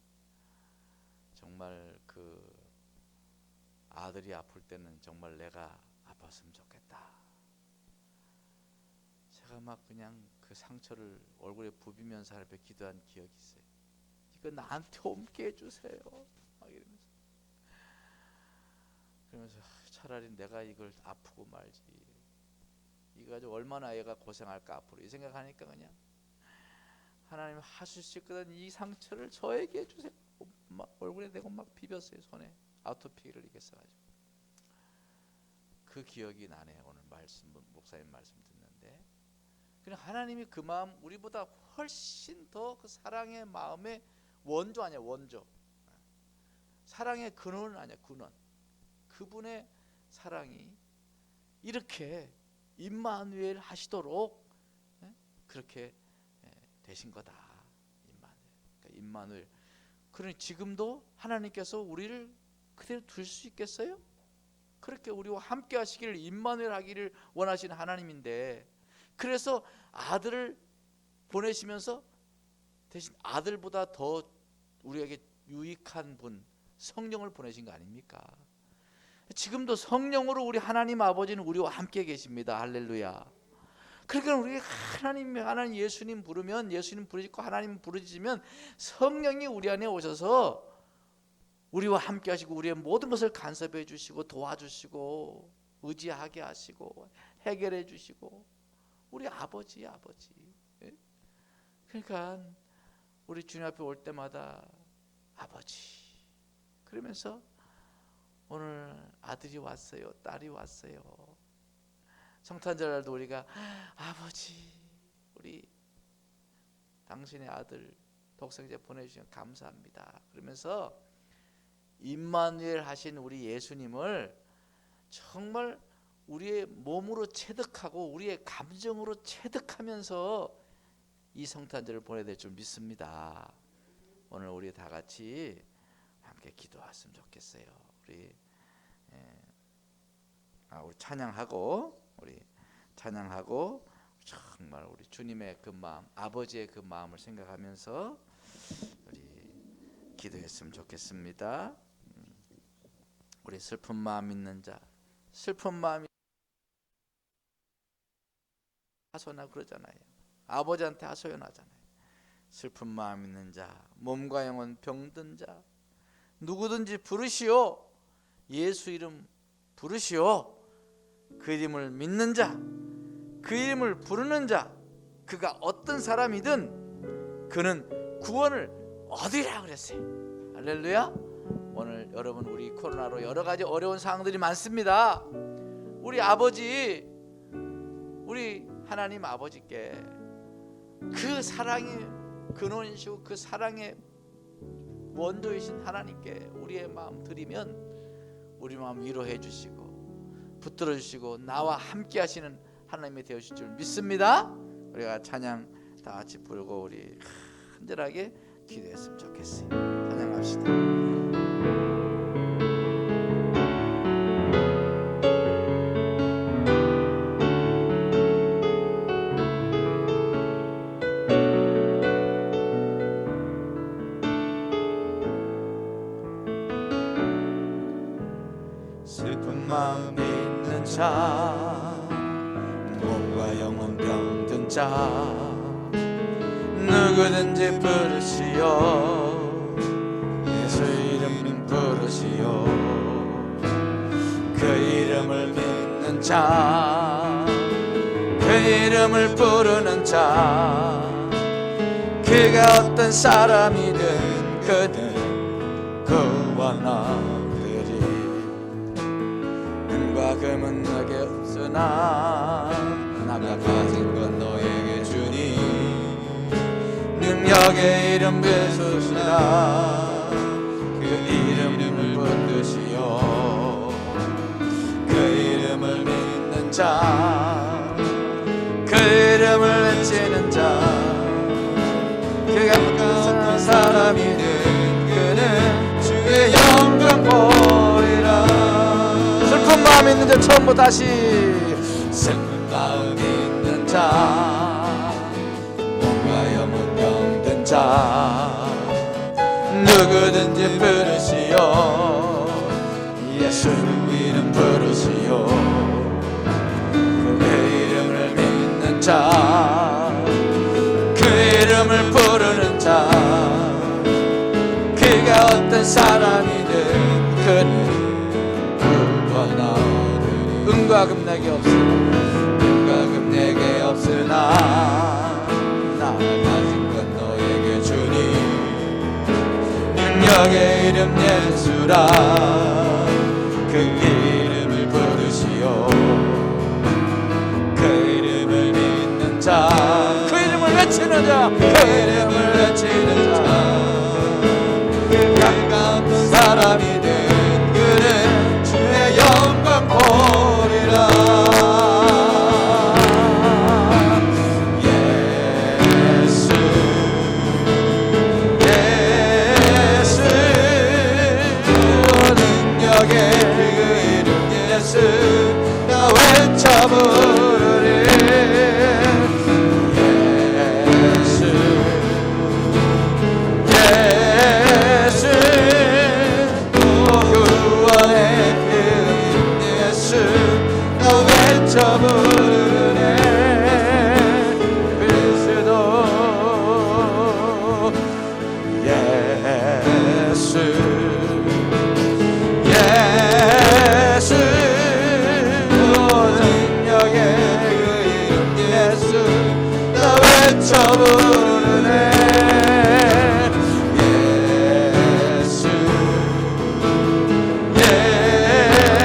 정말 그 아들이 아플 때는 정말 내가 아팠으면 좋겠다. 제가 막 그냥 그 상처를 얼굴에 부비면서 하나님 앞에 기도한 기억이 있어요. 이거 나한테 옮게 해주세요. 막 그러면서 차라리 내가 이걸 아프고 말지. 이거 가지고 얼마나 애가 고생할까 앞으로 이 생각하니까 그냥 하나님 하실 수 있거든 이 상처를 저에게 해주세요. 막 얼굴에 대고 막 비볐어요. 손에 아토피를 이렇게 써가지고. 그 기억이 나네요. 오늘 목사님 말씀 듣는데 그냥 하나님이 그 마음 우리보다 훨씬 더 그 사랑의 마음의 원조 아니야. 원조. 사랑의 근원은 아니야. 근원. 그분의 사랑이 이렇게 임마누엘 하시도록 그렇게 되신 거다. 임마누엘. 그러니 지금도 하나님께서 우리를 그대로 둘 수 있겠어요? 그렇게 우리와 함께 하시기를 임마누엘 하기를 원하시는 하나님인데 그래서 아들을 보내시면서 대신 아들보다 더 우리에게 유익한 분 성령을 보내신 거 아닙니까? 지금도 성령으로 우리 하나님 아버지는 우리와 함께 계십니다. 할렐루야. 그러니까 우리 하나님 예수님 부르면 예수님 부르짖고 하나님 부르짖으면 성령이 우리 안에 오셔서 우리와 함께 하시고 우리의 모든 것을 간섭해 주시고 도와주시고 의지하게 하시고 해결해 주시고 우리 아버지. 그러니까 우리 주님 앞에 올 때마다 아버지 그러면서 오늘 아들이 왔어요. 딸이 왔어요. 성탄절날도 우리가 아버지 우리 당신의 아들 독생자 보내주시면 감사합니다. 그러면서 임마누엘 하신 우리 예수님을 정말 우리의 몸으로 체득하고 우리의 감정으로 체득하면서 이 성탄절을 보내야 될 줄 믿습니다. 오늘 우리 다 같이 함께 기도했으면 좋겠어요. 우리 찬양하고 정말 우리 주님의 그 마음, 아버지의 그 마음을 생각하면서 우리 기도했으면 좋겠습니다. 우리 슬픈 마음 있는 자, 슬픈 마음이 하소연하고 그러잖아요. 아버지한테 하소연하잖아요. 슬픈 마음 있는 자, 몸과 영혼 병든 자, 누구든지 부르시오. 예수 이름 부르시오. 그 이름을 믿는 자, 그 이름을 부르는 자, 그가 어떤 사람이든 그는 구원을 얻으리라 그랬어요. 할렐루야. 오늘 여러분 우리 코로나로 여러 가지 어려운 상황들이 많습니다. 우리 아버지, 우리 하나님 아버지께 그 사랑의 근원이시고 그 사랑의 원조이신 하나님께 우리의 마음 드리면 우리 마음 위로해 주시고 붙들어 주시고 나와 함께 하시는 하나님이 되어주실 줄 믿습니다. 우리가 찬양 다 같이 부르고 우리 간절하게 기도했으면 좋겠어요. 찬양합시다. 슬픈 마음 있는 자, 몸과 영혼 병든 자, 누구든지 부르시오. 예수 이름 부르시오. 이름을 믿는 자, 그 이름을 부르는 자, 그가 어떤 사람이든 그는 구원하리니. 은과 금은 내게 없으나 나가 가진 건 너에게 주니, 능력의 이름 예수시라. 그 이름을 붙드시오. 그 이름을 믿는 자, 그 이름을 외치는 자, 그가 어떤 사람이든 그는 주의 영광 보리라. 슬픈 마음 있는 자 처음부터 다시. 슬픈 마음 있는 자, 몸과 영혼 병든 자, 누구든지 부르시오. 예수 이름 부르시오. 그 이름을 믿는 자, 그 이름을 부르는 자, 그가 어떤 사람이든 그는 구원하리니. 은과 금 내게 없으나, 은과 금 내게 없으나 나 가진 건 너에게 주니, 능력의 이름 예수라. 그 이름을 부르시오. 그 이름을 믿는 자, 그 이름을 외치는 자, 그 이름을 외치는 자, 그가 어떤 사람이든 그는 주의 영광 보리라. 예수 예수 능력의 그 이름 예수 나 외쳐 부르리. 예수 예수 구원의 그 이름 예수 나 외쳐 부르네. 그리스도 예수 예수 능력의 그 이름 예수 나 외쳐 부르네. 예수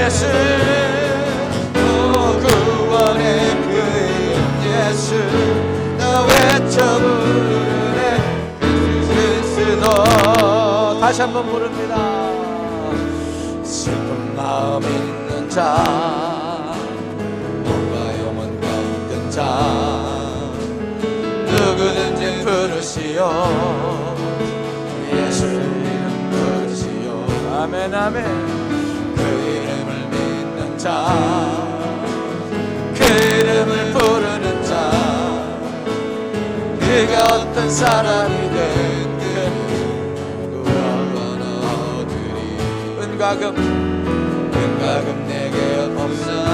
예수 구원의 그 이름 예수 나 외쳐 부르네. 그리스도 다시 한번 부릅니다. 슬픈 마음 있는 자, 몸과 영혼 병든 자, 누구든지 부르시오. 예수 이름 부르시오. 아멘 아멘. 그 이름을 믿는 자, 그 이름을 부르는 자, 그가 어떤 사람이든 그는 구원하리니. 은과 금 내게 없으나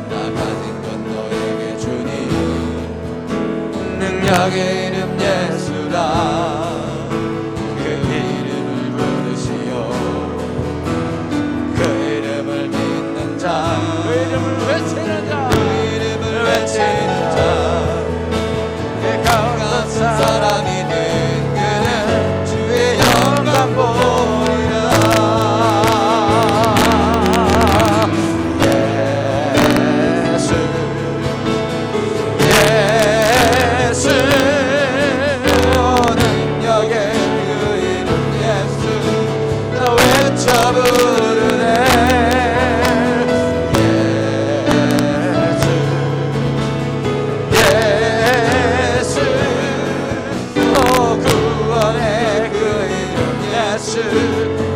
나 가진 건 너에게 주니, 능력의 이름 예수라. 그 이름을 부르시오. 그 이름을 믿는 자, 그 이름을 외치는 자, 그 이름을 외치는 자, 그가 어떤 사람이든 그는 주의 영광 보리라. 예수 예수 능력의 그 이름 예수 나 외쳐 부르네. 예수 구원의 그 이름 예수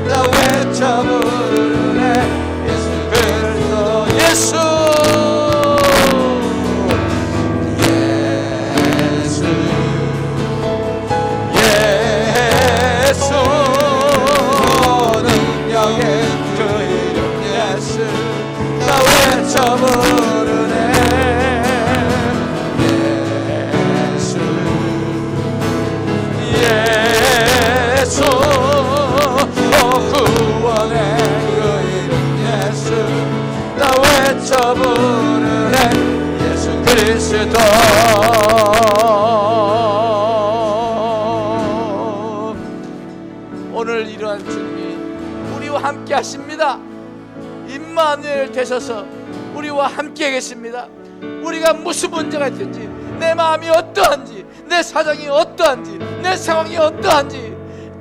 나 외쳐 부르네. 예수 그리스도 예수 예수 능력의 그 이름 예수 나 외쳐 부르네. 예수 예수 구원의 그 이름 예수 부르네 예수 그리스도. 오늘 이러한 주님이 우리와 함께 하십니다. 임마누엘 되셔서 우리와 함께 계십니다. 우리가 무슨 문제가 있든지, 내 마음이 어떠한지, 내 사정이 어떠한지, 내 상황이 어떠한지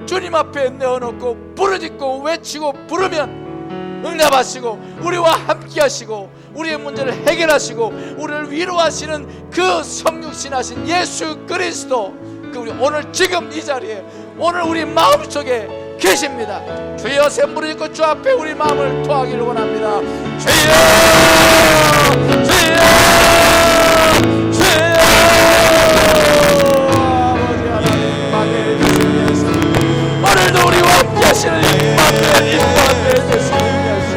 주님 앞에 내어놓고 부르짖고 외치고 부르면 응답하시고 우리와 함께 하시고 우리의 문제를 해결하시고 우리를 위로하시는 그 성육신하신 예수 그리스도, 그 우리 오늘 지금 이 자리에 오늘 우리 마음속에 계십니다. 주여 샘 부르짖고 주 앞에 우리 마음을 토하기를 원합니다. 주여 주여 주여. 아버지 하나님 임마누엘 되신 예수, 오늘도 우리와 함께 하시는 임마누엘 되신 예수,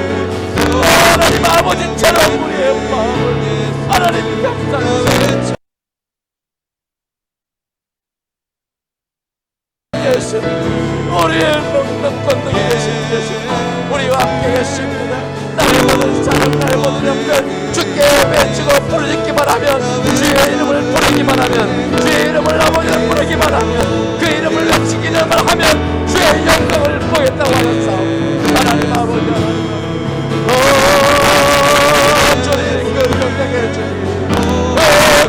하나님 아버지처럼 우리의 마음을 하나님 감당하시는 예수, 우리의 넉넉 권능이 되신 예수, 우리와 함께 계십니다. 나의 모든 사랑, 나의 모든 영광 주께 외치고 부르짖기만 하면, 주의 이름을 부르기만 하면, 주의 이름을 아버지를 부르기만 하면, 그 이름을 외치기만 하면 주의 영광을 보겠다고 하는 싸움. 하나님 아버지, 주님 그 영광의 주님,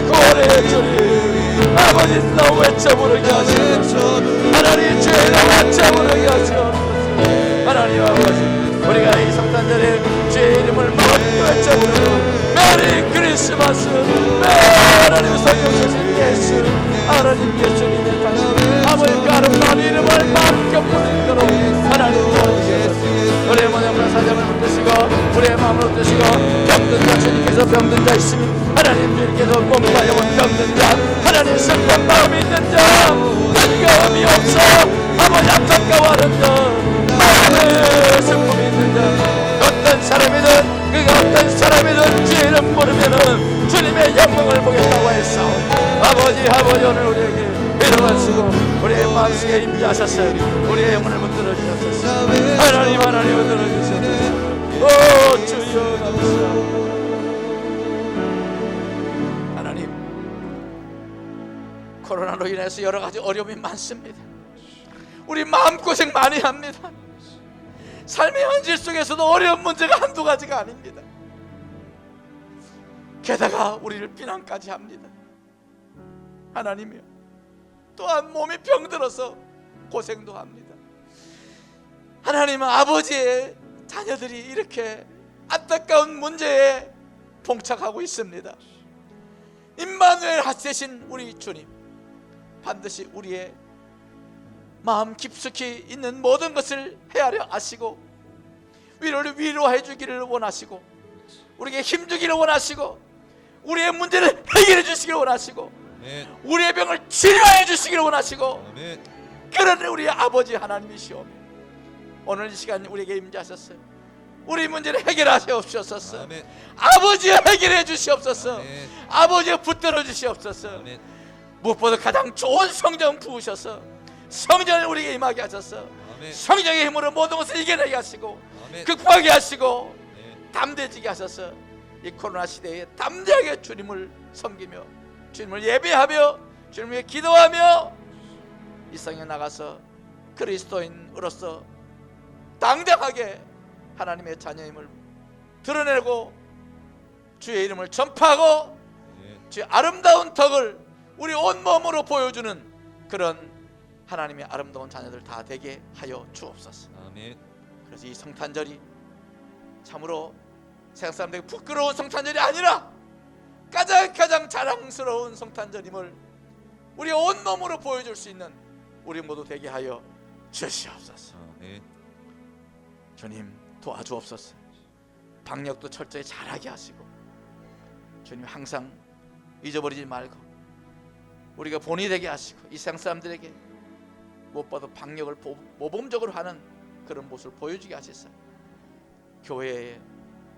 구원의 주님, 아버지 너 외쳐 부르게 하시옵소서. 하나님 주의 이름 외쳐 부르게 하시옵소서. 하나님 아버지, 우리가 이 성탄절에 주의 이름을 모두 외쳐 부르고 메리 크리스마스, 하나님 성령하신 예수, 하나님 예수님의 다시 아버지 그 아름다운 이름을 마음껏 부르도록 하나님 도와주셔서 우리의 모든 사정을 붙드시고 우리의 마음을 붙드시고, 병든 자 주님께서 병든 자 있으면 하나님 주님께서 몸과 영혼 병든 자, 하나님 슬픈 마음이 있는 자, 반가움이 없어 아버지 안타까워하는 자, 마음에 슬픔이 있는 자, 어떤 사람이든 그가 어떤 사람이든 주의 이름 부르면은 주님의 영광을 보겠다고 했어. 아버지 오늘 우리에게 일어나시고 우리의 마음속에 임재하셔서 우리의 영혼을 붙들어 주셨소서. 하나님 붙들어 주셨소서. 오 주여 감사합니다. 하나님, 코로나로 인해서 여러 가지 어려움이 많습니다. 우리 마음고생 많이 합니다. 삶의 현실 속에서도 어려운 문제가 한두 가지가 아닙니다. 게다가 우리를 비난까지 합니다. 하나님이여, 또한 몸이 병들어서 고생도 합니다. 하나님은 아버지의 자녀들이 이렇게 안타까운 문제에 봉착하고 있습니다. 임마누엘 되신 우리 주님, 반드시 우리의 마음 깊숙이 있는 모든 것을 헤아려 아시고 위로를 위로해 주기를 원하시고 우리에게 힘주기를 원하시고 우리의 문제를 해결해 주시기를 원하시고 우리의 병을 치료해 주시기를 원하시고 그런 우리의 아버지 하나님이시오며 오늘 이 시간 우리에게 임재하셨어요. 우리 문제를 해결하시옵소서. 아버지 해결해 주시옵소서. 아버지 붙들어 주시옵소서. 무엇보다 가장 좋은 성령 부으셔서 성령을 우리에게 임하게 하셔서 성령의 힘으로 모든 것을 이겨내게 하시고 극복하게 하시고 담대해지게 하셔서 이 코로나 시대에 담대하게 주님을 섬기며 주님을 예배하며 주님을 위해 기도하며 이 세상에 나가서 그리스도인으로서 당당하게 하나님의 자녀임을 드러내고 주의 이름을 전파하고 주의 아름다운 덕을 우리 온몸으로 보여주는 그런 하나님의 아름다운 자녀들 다 되게 하여 주옵소서. 아멘. 그래서 이 성탄절이 참으로 세상 사람들에게 부끄러운 성탄절이 아니라 가장 자랑스러운 성탄절임을 우리 온몸으로 보여줄 수 있는 우리 모두 되게 하여 주시옵소서. 아멘. 주님 도와주옵소서. 방역도 철저히 잘하게 하시고 주님 항상 잊어버리지 말고 우리가 본이 되게 하시고 이 세상 사람들에게 무엇보다 방역을 모범적으로 하는 그런 모습을 보여주게 하시사 교회의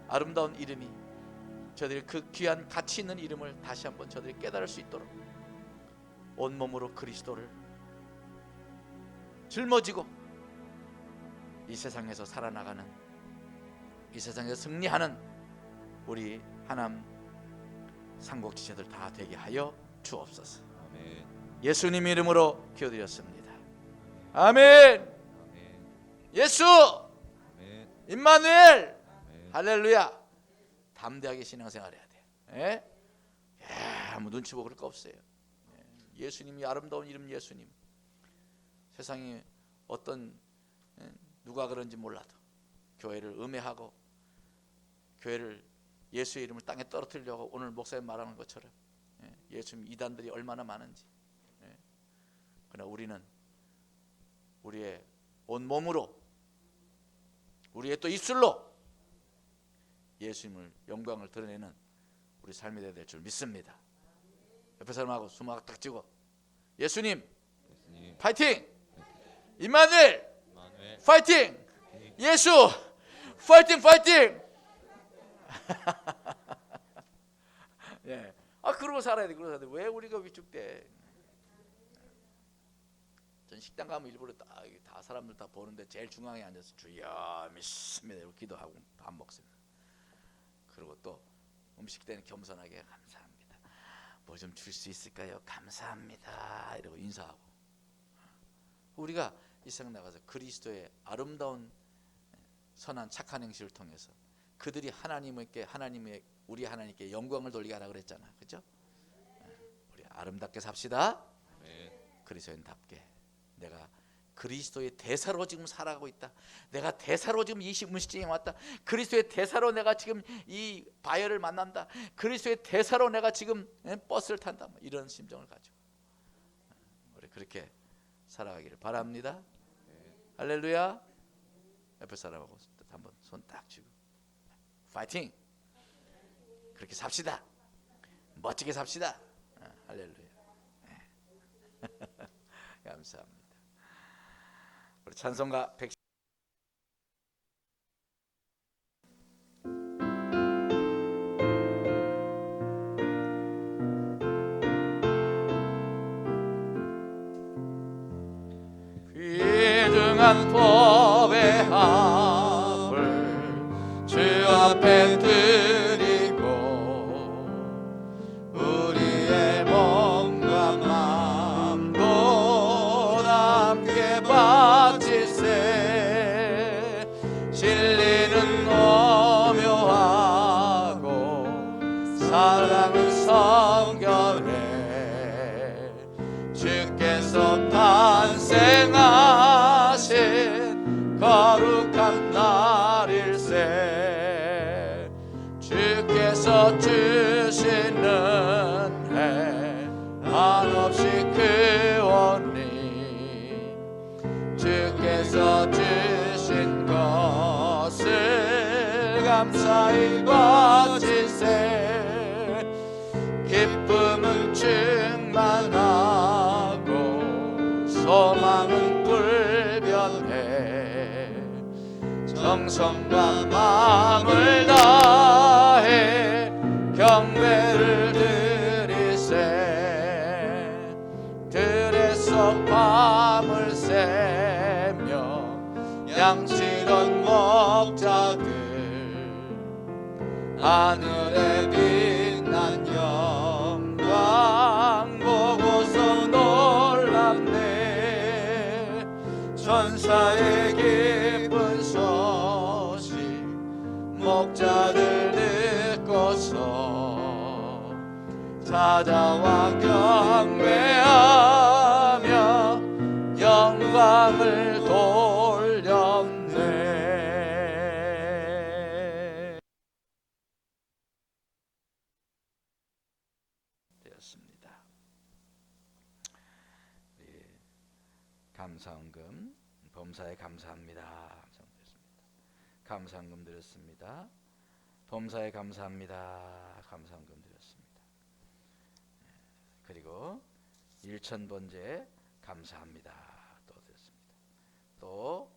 아름다운 이름이 저들이 그 귀한 가치 있는 이름을 다시 한번 저들이 깨달을 수 있도록 온몸으로 그리스도를 짊어지고 이 세상에서 살아나가는 이 세상에서 승리하는 우리 하남 상복 지체들 다 되게 하여 주옵소서. 아멘. 예수님 이름으로 기도드렸습니다. 아멘. 아멘. 예수 아멘. 임마누엘 아멘. 할렐루야. 담대하게 신앙생활 해야 돼. 예? 아무 눈치 보고 그럴 거 없어요. 예수님이 아름다운 이름 예수님. 세상에 어떤 누가 그런지 몰라도 교회를 음해하고 교회를 예수의 이름을 땅에 떨어뜨리려고 오늘 목사님 말하는 것처럼 예수님 이단들이 얼마나 많은지. 그러나 우리는 우리의 온 몸으로 우리의 또 입술로 예수님을 영광을 드러내는 우리 삶이 되어야 될 줄 믿습니다. 옆에 사람하고 수막 딱 쥐고 예수님 예수님. 파이팅! 임마누엘 임마누엘. 파이팅! 예수 파이팅 파이팅! 예. 그러고 살아야 돼. 그러고 살아야 돼. 왜 우리가 위축돼? 전 식당 가면 일부러 다 사람들 다 보는데 제일 중앙에 앉아서 주여 믿습니다 이러고 기도하고 밥 먹습니다. 그리고 또 음식 때는 겸손하게 감사합니다. 뭐 좀 줄 수 있을까요? 감사합니다 이러고 인사하고. 우리가 이 세상 나가서 그리스도의 아름다운 선한 착한 행실을 통해서 그들이 우리 하나님께 영광을 돌리게 하라 그랬잖아. 그렇죠? 우리 아름답게 삽시다. 아멘. 그리스도인답게. 내가 그리스도의 대사로 지금 살아가고 있다. 내가 대사로 지금 20문시증에 왔다. 그리스도의 대사로 내가 지금 이 바이어를 만난다. 그리스도의 대사로 내가 지금 버스를 탄다. 이런 심정을 가지고 우리 그렇게 살아가기를 바랍니다. 할렐루야. 옆에 사람하고 한번 손 딱 쥐고 파이팅. 그렇게 삽시다. 멋지게 삽시다. 할렐루야. 감사합니다. 우리 찬송가 100. 귀중한 법의 합을 주 앞에 드리고 우리의 몸과 마음도 함께 바치세. 진리는 오묘하고 사랑은 성결해. 주께서 탄생하신 거룩한 날일세. 주께서 주시는 해 한없이 크오니 주께서 주신 것을 감사히 바치세. 기쁨은 충만하고 소망은 불변해. 정성과 마음을 다해 경배를 드리세. 들에서 밤을 새며 양치던 목자들 하늘에 빛난 영광 보고서 놀랍네. 천사의 기쁜 소식 목자들 듣고서 찾아와 경배하며 영광을 돌렸네. 되었습니다. 감사헌금 범사에 감사합니다. 감사헌금 드렸습니다. 범사에 감사합니다. 감사헌금 드렸습니다. 그리고 일천번제 감사합니다. 또 드렸습니다. 또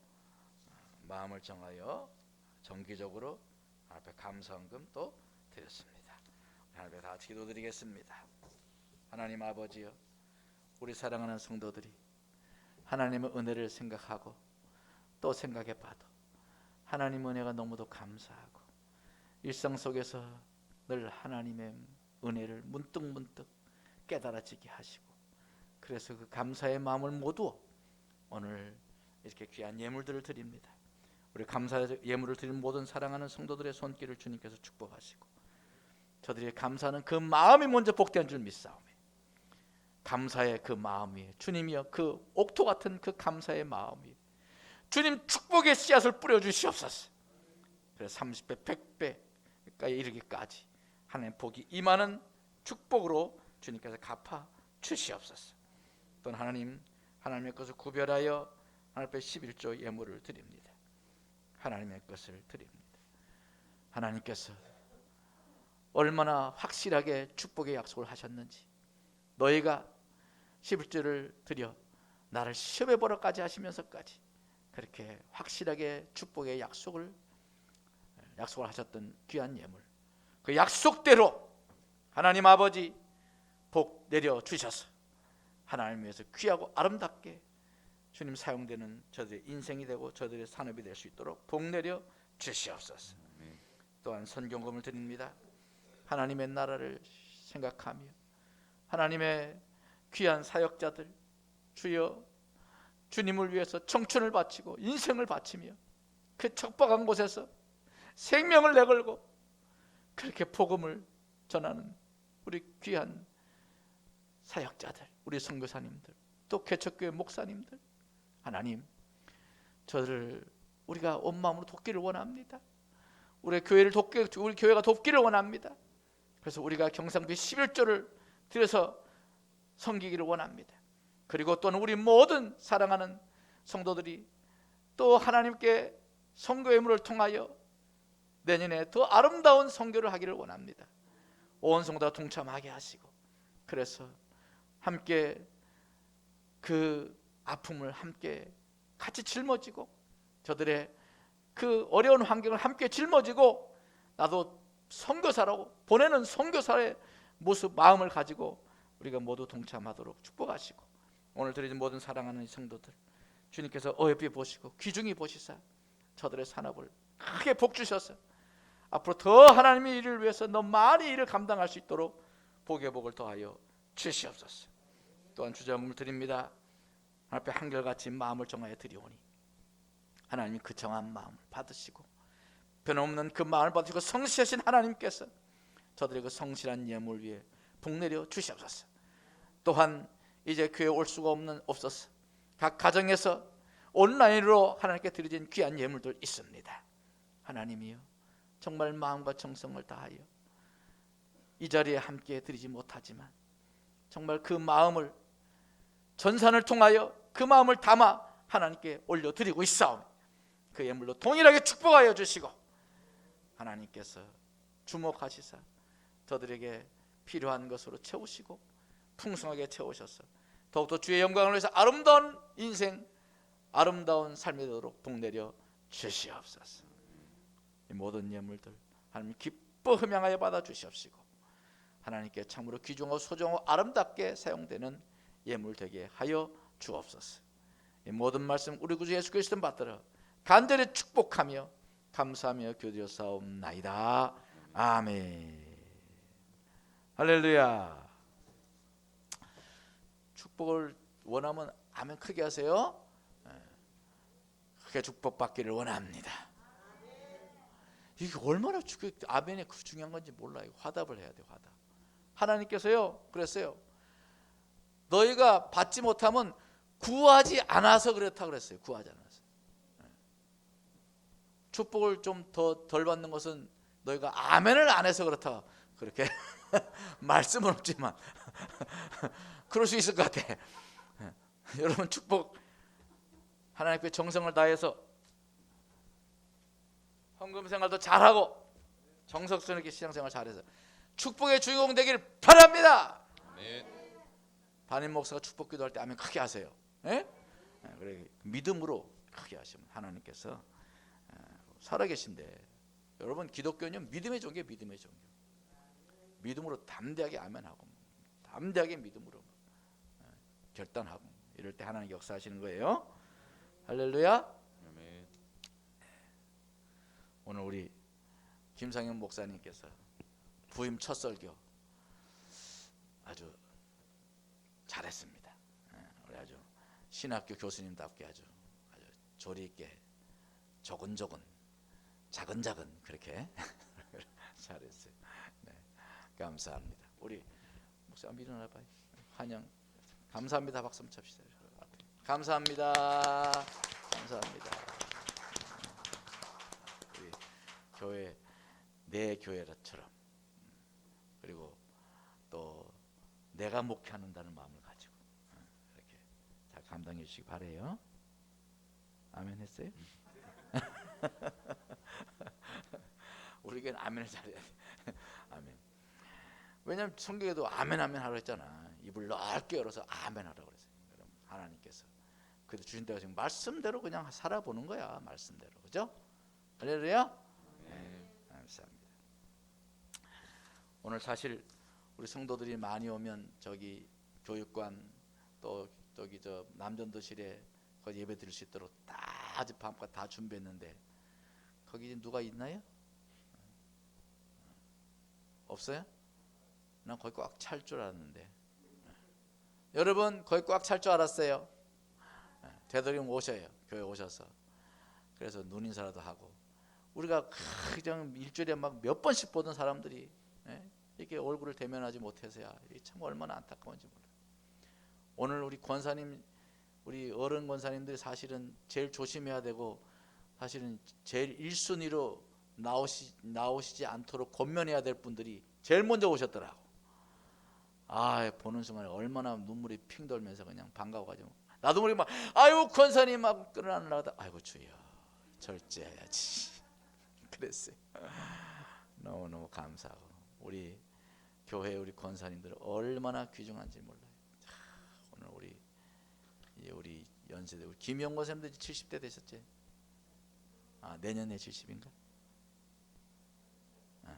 마음을 정하여 정기적으로 앞에 감사헌금 또 드렸습니다. 하나님 다 같이 기도드리겠습니다. 하나님 아버지여, 우리 사랑하는 성도들이 하나님의 은혜를 생각하고 또 생각해 봐도 하나님 은혜가 너무도 감사하고 일상 속에서 늘 하나님의 은혜를 문득문득 깨달아지게 하시고, 그래서 그 감사의 마음을 모두 오늘 이렇게 귀한 예물들을 드립니다. 우리 감사의 예물을 드린 모든 사랑하는 성도들의 손길을 주님께서 축복하시고, 저들이 감사하는 그 마음이 먼저 복된 줄 믿사오며, 감사의 그 마음이 주님이여 그 옥토 같은 그 감사의 마음이 주님 축복의 씨앗을 뿌려주시옵소서. 그래서 30배 100배까지 이르기까지 하나님의 복이 임하는 축복으로 주님께서 갚아 주시옵소서. 또는 하나님의 것을 구별하여 하나님 앞에 11조 예물을 드립니다. 하나님의 것을 드립니다. 하나님께서 얼마나 확실하게 축복의 약속을 하셨는지, 너희가 11조를 드려 나를 시험해 보러까지 하시면서까지 그렇게 확실하게 축복의 약속을 하셨던 귀한 예물, 그 약속대로 하나님 아버지 복 내려 주셔서 하나님 위해서 귀하고 아름답게 주님 사용되는 저들의 인생이 되고 저들의 산업이 될 수 있도록 복 내려 주시옵소서. 또한 선경금을 드립니다. 하나님의 나라를 생각하며 하나님의 귀한 사역자들, 주여 주님을 위해서 청춘을 바치고 인생을 바치며 그 척박한 곳에서 생명을 내걸고 그렇게 복음을 전하는 우리 귀한 사역자들, 우리 선교사님들, 또 개척교회 목사님들, 하나님 저들을 우리가 온 마음으로 돕기를 원합니다. 우리 교회가 돕기를 원합니다. 그래서 우리가 경상비 11조를 들여서 섬기기를 원합니다. 그리고 또는 우리 모든 사랑하는 성도들이 또 하나님께 선교 예물을 통하여 내년에 더 아름다운 선교를 하기를 원합니다. 온 성도가 동참하게 하시고, 그래서 함께 그 아픔을 함께 같이 짊어지고, 저들의 그 어려운 환경을 함께 짊어지고, 나도 선교사라고 보내는 선교사의 모습, 마음을 가지고 우리가 모두 동참하도록 축복하시고, 오늘 드리는 모든 사랑하는 성도들 주님께서 어여삐 보시고 귀중히 보시사 저들의 산업을 크게 복 주셔서 앞으로 더 하나님의 일을 위해서 더 많이 일을 감당할 수 있도록 복의 복을 더하여 주시옵소서. 또한 주장을 드립니다. 앞에 한결같이 마음을 정하여 드리오니 하나님이 그 정한 마음을 받으시고 변함없는 그 마음을 받으시고 성실하신 하나님께서 저들의 그 성실한 예물 위에 복 내려 주시옵소서. 또한 이제 교회에 올 수가 없어서 각 가정에서 온라인으로 하나님께 드려진 귀한 예물들 있습니다. 하나님이여 정말 마음과 정성을 다하여 이 자리에 함께 드리지 못하지만 정말 그 마음을 전산을 통하여 그 마음을 담아 하나님께 올려드리고 있사오니 그 예물로 동일하게 축복하여 주시고 하나님께서 주목하시사 저들에게 필요한 것으로 채우시고 풍성하게 채우셔서 더욱더 주의 영광을 위해서 아름다운 인생, 아름다운 삶이 되도록 복 내려 주시옵소서. 이 모든 예물들 하나님 기뻐 흠양하여 받아 주시옵시고 하나님께 참으로 귀중하고 소중하고 아름답게 사용되는 예물 되게 하여 주옵소서. 이 모든 말씀 우리 구주 예수 그리스도 받들어 간절히 축복하며 감사하며 교드렸사옵나이다. 아멘. 할렐루야. 축복을 원하면 아멘 크게 하세요. 크게 축복받기를 원합니다. 이게 얼마나 아멘이 그 중요한 건지 몰라요. 화답을 해야 돼. 화답. 하나님께서요 그랬어요. 너희가 받지 못하면 구하지 않아서 그렇다 그랬어요. 구하지 않아서. 축복을 좀 덜 받는 것은 너희가 아멘을 안 해서 그렇다. 그렇게 말씀은 없지만 그럴 수 있을 것 같아. 여러분 축복 하나님께 정성을 다해서 헌금 생활도 잘하고 정석스럽게 신앙생활 잘해서 축복의 주인공 되기를 바랍니다. 담임 목사가 축복 기도할 때 아멘 크게 하세요. 예? 그래 믿음으로 크게 하시면 하나님께서 살아계신데 여러분 기독교는 믿음의 종교, 믿음의 종교. 믿음으로 담대하게 아멘하고 담대하게 믿음으로 결단하고 이럴 때 하나님 역사하시는 거예요. 할렐루야. 오늘 우리 김상현 목사님께서 부임 첫 설교 아주 잘했습니다. 우리 아주 신학교 교수님답게 아주 조리 있게 조근조근 자근자근 그렇게 잘했어요. 네, 감사합니다. 우리 목사님 일어나봐요. 환영. 감사합니다. 박수 한번 칩시다. 감사합니다. 감사합니다. 우리 교회 내 교회처럼 그리고 또 내가 목회한다는 마음을 가지고 이렇게 잘 감당해 주시기 바래요. 아멘 했어요? 우리 교회는 아멘을 잘해야 돼. 아멘. 왜냐하면 성경에도 아멘 아멘 하라고 했잖아. 입을 넓게 열어서 아멘 하라고 그랬어요. 그럼 하나님께서 그래도 주신 대로 지금 말씀대로 그냥 살아보는 거야. 말씀대로. 그죠? 할렐루야? 네, 감사합니다. 오늘 사실 우리 성도들이 많이 오면 저기 교육관 또 저기 저 남전도실에 거기 예배 드릴 수 있도록 다 아주 밤까지 다 준비했는데 거기 누가 있나요? 없어요? 난 거기 꽉 찰 줄 알았는데. 여러분 거기 꽉 찰 줄 알았어요. 되도록이면 오셔요. 교회 오셔서. 그래서 눈 인사라도 하고. 우리가 그냥 일주일에 막 몇 번씩 보던 사람들이 이렇게 얼굴을 대면하지 못해서야 참 얼마나 안타까운지 몰라요. 오늘 우리 권사님, 우리 어른 권사님들이 사실은 제일 조심해야 되고 사실은 제일 1순위로 나오시지 않도록 권면해야 될 분들이 제일 먼저 오셨더라고. 아, 보는 순간에 얼마나 눈물이 핑 돌면서 그냥 반가워가지고 나도 모르게 막 아유 권사님 하고 끌어안으려다 아이고 주여 절제해야지 그랬어요. 너무너무 감사하고 우리 교회 우리 권사님들 얼마나 귀중한지 몰라요. 오늘 우리 연세대 우리 김영권 선생님도 70대 되셨지? 아 내년에 70인가?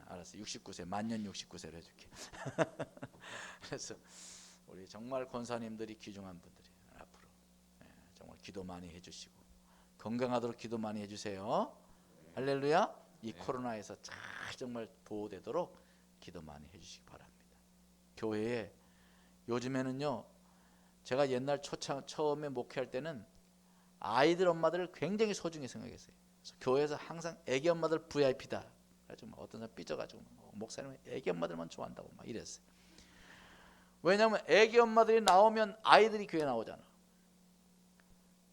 알았어. 69세 만년 69세로 해줄게. 그래서 우리 정말 권사님들이 귀중한 분들이 앞으로 정말 기도 많이 해주시고 건강하도록 기도 많이 해주세요. 할렐루야. 이 코로나에서 잘 정말 보호되도록 기도 많이 해주시기 바랍니다. 교회에 요즘에는요 제가 옛날 처음에 목회할 때는 아이들 엄마들을 굉장히 소중히 생각했어요. 그래서 교회에서 항상 애기 엄마들 VIP다. 그래가지고 어떤 사람 삐져가지고 목사님은 애기 엄마들만 좋아한다고 막 이랬어요. 왜냐하면 애기 엄마들이 나오면 아이들이 교회 나오잖아.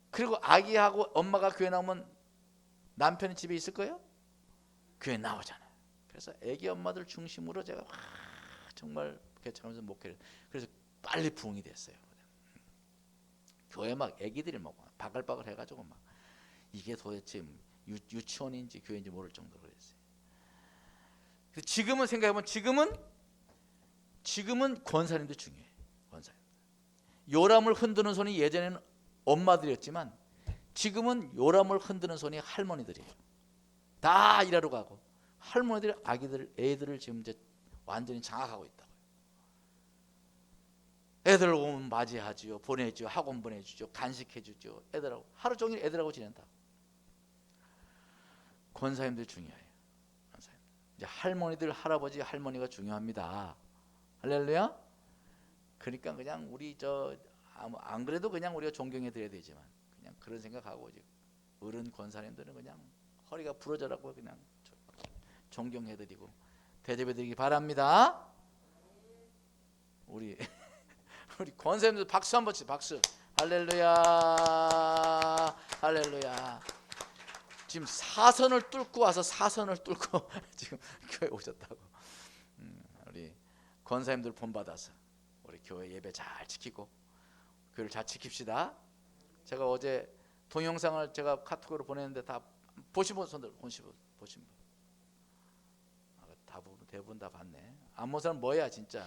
그리고 아기하고 엄마가 교회 나오면 남편이 집에 있을 거예요? 교회 나오잖아요. 그래서 애기 엄마들 중심으로 제가 정말 개척하면서 목회를 그래서 빨리 부흥이 됐어요. 교회 막 애기들이 막 바글바글 해가지고 막 이게 도대체 유치원인지 교회인지 모를 정도로 그랬어요. 지금은 생각해보면 지금은 권사님도 중요해. 권사님. 요람을 흔드는 손이 예전에는 엄마들이었지만 지금은 요람을 흔드는 손이 할머니들이에요. 다 일하러 가고 할머니들이 애들을 지금 이제 완전히 장악하고 있다고요. 애들 오면 맞이하지요, 보내주죠, 학원 보내주죠, 간식해주죠. 애들하고 하루 종일 애들하고 지낸다. 권사님들 중요해요. 권사님. 이제 할머니들, 할아버지, 할머니가 중요합니다. 할렐루야. 그러니까 그냥 우리 안 그래도 그냥 우리가 존경해 드려야 되지만 그냥 그런 생각하고 이제 어른 권사님들은 그냥 허리가 부러져라고 그냥 존경해 드리고 대접해 드리기 바랍니다. 우리 권사님들 박수 한번 치. 박수. 할렐루야. 할렐루야. 지금 사선을 뚫고 와서 사선을 뚫고 지금 교회 오셨다고. 우리 권사님들 본받아서 우리 교회 예배 잘 지키고 교회를 잘 지킵시다. 제가 어제 동영상을 제가 카톡으로 보냈는데 다 보신 분 손들 보신 분 대부분 다 봤네. 안 본 사람 뭐야 진짜.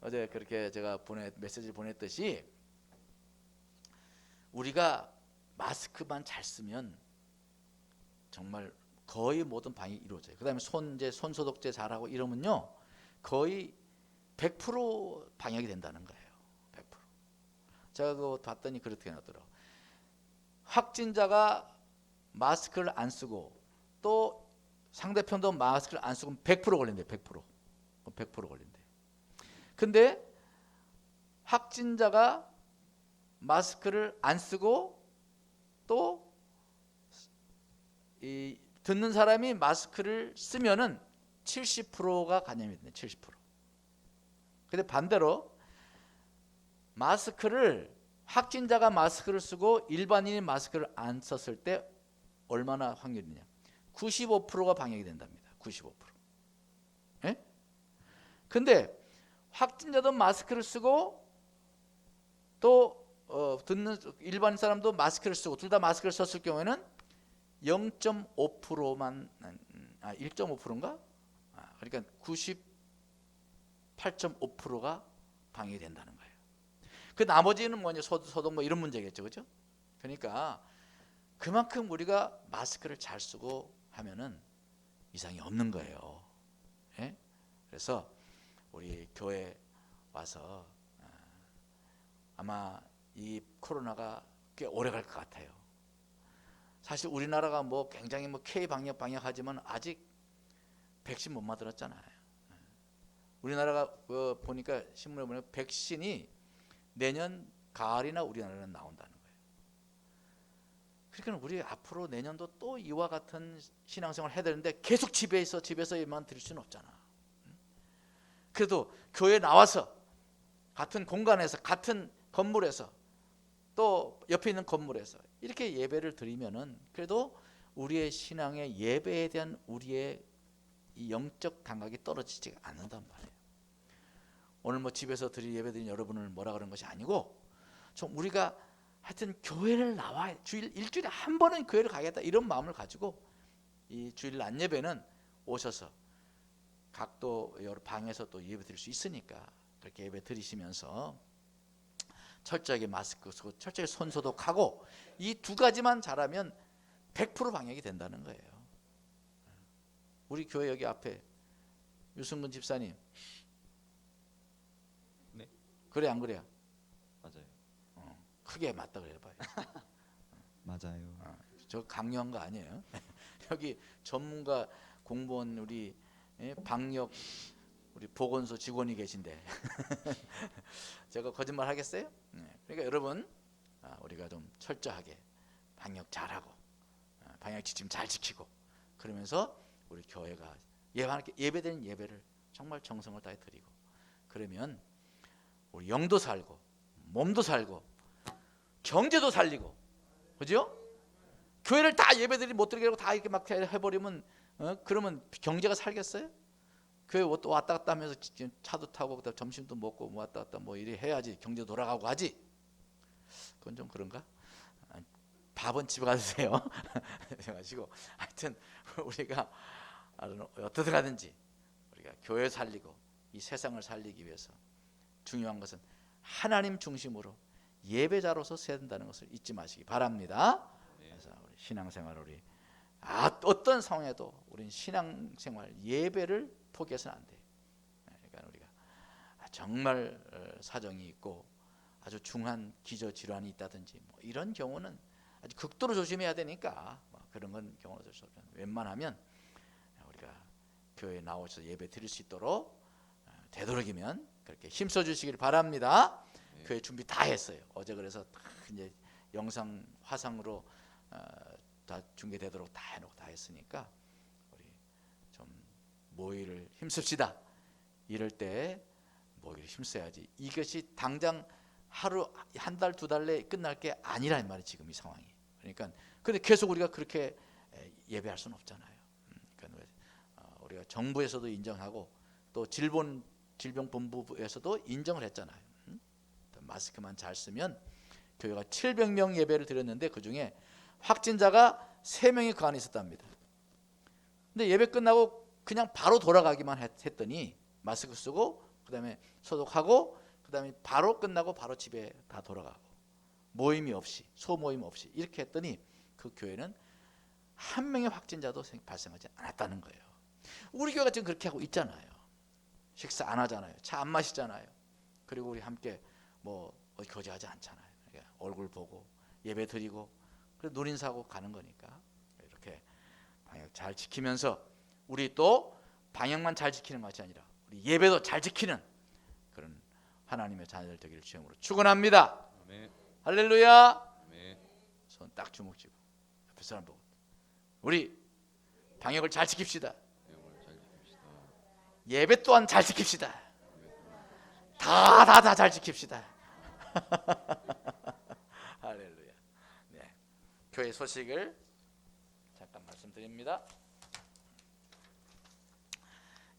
어제 그렇게 제가 메시지를 보냈듯이 우리가 마스크만 잘 쓰면 정말 거의 모든 방이 이루어져요. 그다음에 손 소독제 잘하고 이러면요 거의 100% 방역이 된다는 거예요. 100%. 제가 그거 봤더니 그렇게 나더라고요. 확진자가 마스크를 안 쓰고 또 상대편도 마스크를 안 쓰고 100% 걸린대. 100% 걸린대. 근데 확진자가 마스크를 안 쓰고 또 이 듣는 사람이 마스크를 쓰면은 70%가 감염이 된대. 70%. 근데 반대로 확진자가 마스크를 쓰고 일반인이 마스크를 안 썼을 때 얼마나 확률이냐? 95%가 방역이 된답니다. 95%. 예? 근데 확진자도 마스크를 쓰고 또 듣는 일반 사람도 마스크를 쓰고 둘 다 마스크를 썼을 경우에는 0.5%만 1.5%인가? 그러니까 98.5%가 방역이 된다는 거예요. 그 나머지는 뭐냐? 소독 뭐 이런 문제겠죠, 그렇죠? 그러니까 그만큼 우리가 마스크를 잘 쓰고 하면은 이상이 없는 거예요. 예? 그래서 우리 교회 와서 아마 이 코로나가 꽤 오래 갈 것 같아요. 사실 우리나라가 뭐 굉장히 뭐 K 방역하지만 아직 백신 못 맞았잖아요. 우리나라가 보니까 신문에 보면 백신이 내년 가을이나 우리나라는 나온다는 거예요. 그러니까 우리 앞으로 내년도 또 이와 같은 신앙생활 해야 되는데 계속 집에서만 드릴 수는 없잖아. 그래도 교회에 나와서 같은 공간에서 같은 건물에서 또 옆에 있는 건물에서 이렇게 예배를 드리면은 그래도 우리의 신앙의 예배에 대한 우리의 이 영적 감각이 떨어지지 않는단 말이에요. 오늘 뭐 집에서 예배 드린 여러분을 뭐라 그런 것이 아니고 좀 우리가 하여튼 교회를 나와 일주일에 한 번은 교회를 가겠다 이런 마음을 가지고 이 주일 낮 예배는 오셔서 각도 여러 방에서 또 예배 드릴 수 있으니까 그렇게 예배 드리시면서 철저하게 마스크 쓰고 철저하게 손 소독하고 이 두 가지만 잘하면 100% 방역이 된다는 거예요. 우리 교회 여기 앞에 유승근 집사님, 네. 그래 안 그래요? 맞아요. 크게 맞다 그래 봐요. 맞아요. 저 강요한 거 아니에요. 여기 전문가 공무원 우리 방역 우리 보건소 직원이 계신데 제가 거짓말 하겠어요? 그러니까 여러분 우리가 좀 철저하게 방역 잘하고 방역 지침 잘 지키고 그러면서 우리 교회가 예배되는 예배를 정말 정성을 다해 드리고 그러면 우리 영도 살고 몸도 살고 경제도 살리고 그죠? 교회를 다 예배드리 못 드리게 하고 다 이렇게 막 해버리면 그러면 경제가 살겠어요? 교회 또 왔다 갔다 하면서 차도 타고 점심도 먹고 왔다 갔다 뭐 이래 해야지 경제 돌아가고 하지. 그건 좀 그런가? 밥은 집에 가서 드세요. 그래가지고 하여튼 우리가 어떻게 하든지 우리가 교회 살리고 이 세상을 살리기 위해서 중요한 것은 하나님 중심으로 예배자로서 서야 된다는 것을 잊지 마시기 바랍니다. 그래서 우리 신앙생활 우리 어떤 상황에도 우리는 신앙생활 예배를 포기해서는 안 돼. 그러니까 우리가 정말 사정이 있고 아주 중한 기저 질환이 있다든지 뭐 이런 경우는 아주 극도로 조심해야 되니까 뭐 그런 건 경우는 어쩔 수 없죠. 웬만하면 우리가 교회에 나오셔서 예배 드릴 수 있도록 되도록이면 그렇게 힘써 주시길 바랍니다. 네. 교회 준비 다 했어요. 어제 그래서 이제 영상 화상으로 다 중계되도록 다 해놓고 다 했으니까 우리 좀 모의를 힘씁시다. 이럴 때 모의를 힘써야지. 이것이 당장 하루 한 달 두 달 내에 끝날 게 아니란 말이에요. 지금 이 상황이. 그러니까 근데 계속 우리가 그렇게 예배할 수는 없잖아요. 그러니까 우리가 정부에서도 인정하고 또 질병본부에서도 인정을 했잖아요. 마스크만 잘 쓰면 교회가 700명 예배를 드렸는데 그 중에 확진자가 3명이 그 안에 있었답니다. 근데 예배 끝나고 그냥 바로 돌아가기만 했더니 마스크 쓰고 그다음에 소독하고 그다음에 바로 끝나고 바로 집에 다 돌아가고 모임이 없이 소모임 없이 이렇게 했더니 그 교회는 한 명의 확진자도 발생하지 않았다는 거예요. 우리 교회가 지금 그렇게 하고 있잖아요. 식사 안 하잖아요. 차 안 마시잖아요. 그리고 우리 함께 뭐 어디 교제하지 않잖아요. 그러니까 얼굴 보고 예배 드리고 그래 누린사고 가는 거니까 이렇게 방역 잘 지키면서 우리 또 방역만 잘 지키는 것이 아니라 우리 예배도 잘 지키는 그런 하나님의 자녀들 되기를 주님으로 축원합니다. 아멘. 할렐루야. 아멘. 손 딱 주먹 쥐고 옆에 사람 보고 우리 방역을 잘 지킵시다. 예배 또한 잘 지킵시다. 다 잘 지킵시다. 할렐루야. 네. 교회 소식을 잠깐 말씀드립니다.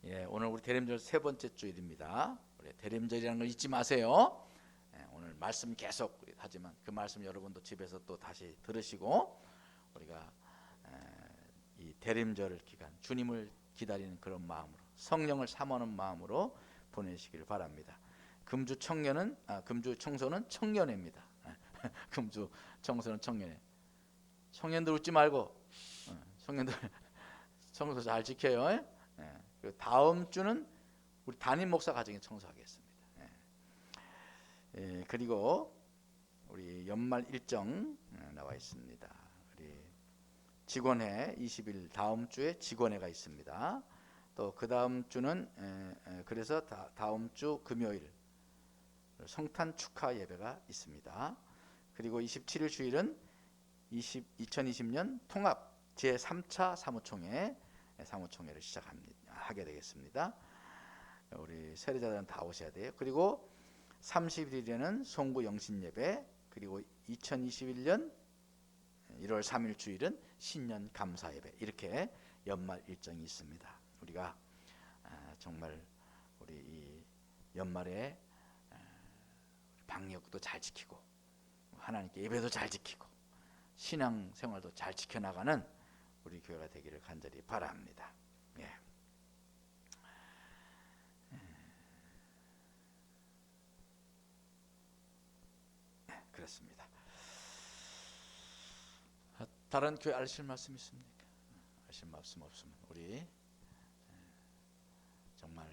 예, 오늘 우리 대림절 세 번째 주일입니다. 우리 대림절이라는 걸 잊지 마세요. 예, 오늘 말씀 계속 하지만 그 말씀 여러분도 집에서 또 다시 들으시고 우리가 이 대림절 기간 주님을 기다리는 그런 마음으로 성령을 사모하는 마음으로 보내시기를 바랍니다. 금주 청소는 청년회입니다. 금주 청소는 청년회. 청년들 웃지 말고 청년들 청소 잘 지켜요. 그리고 다음 주는 우리 담임 목사 가정에 청소하겠습니다. 그리고 우리 연말 일정 나와 있습니다. 우리 직원회 20일 다음 주에 직원회가 있습니다. 또 그 다음 주는 그래서 다음 주 금요일 성탄 축하 예배가 있습니다. 그리고 27일 주일은 2020년 통합 제3차 사무총회를 하게 되겠습니다. 우리 세례자들은 다 오셔야 돼요. 그리고 30일에는 송구 영신 예배, 그리고 2021년 1월 3일 주일은 신년 감사 예배, 이렇게 연말 일정이 있습니다. 우리가 정말 우리 이 연말에 방역도 잘 지키고 하나님께 예배도 잘 지키고 신앙 생활도 잘 지켜나가는 우리 교회가 되기를 간절히 바랍니다. 예. 그렇습니다. 다른 교회 알실 말씀 있습니까? 알실 말씀 없으면 우리 정말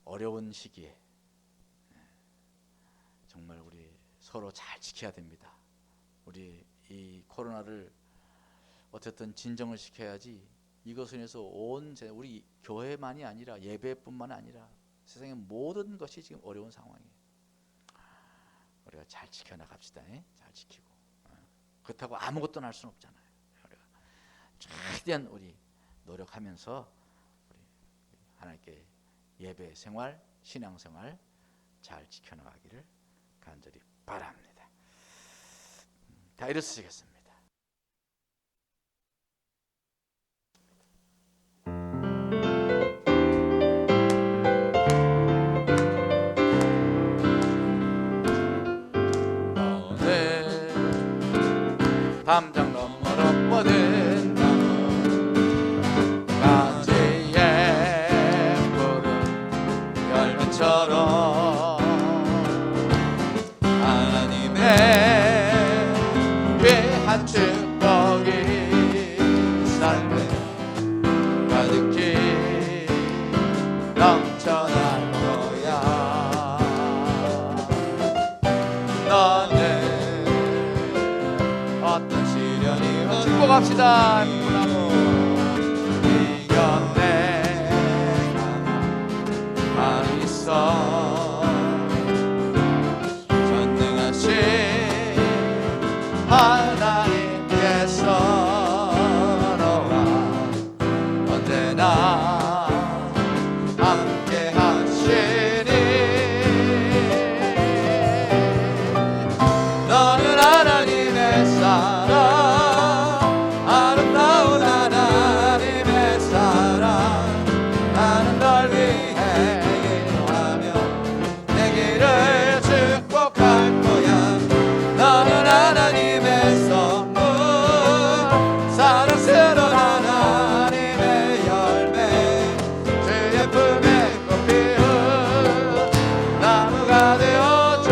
어려운 시기에 정말 우리 서로 잘 지켜야 됩니다. 우리 이 코로나를 어쨌든 진정을 시켜야지 이것을 인해서 온 우리 교회만이 아니라 예배뿐만 아니라 세상의 모든 것이 지금 어려운 상황이에요. 우리가 잘 지켜나갑시다. 잘 지키고 그렇다고 아무것도 할 수는 없잖아요. 우리가 최대한 우리 노력하면서 우리 하나님께 예배 생활, 신앙 생활 잘 지켜나가기를 간절히 바랍니다. 다 일어서시겠습니다. 담장 너머로 뻗은 가지에 푸른 열매처럼 하나님의 귀한 축복이 삶에 가득히 넘쳐날 거야. 너는 어떤 시련이 축복합시다. 이겨내 가만히 있어. 전능하신 하나님께서 너와 언제나 함께 하시니 너는 하나님의 사랑, 아름다운 하나님의 사랑. 나는 널 위해 기도하며 내 길을 축복할 거야. 너는 하나님의 선물, 사랑스러운 하나님의 열매, 주의 품에 꽃 피운 나무가 되어줘.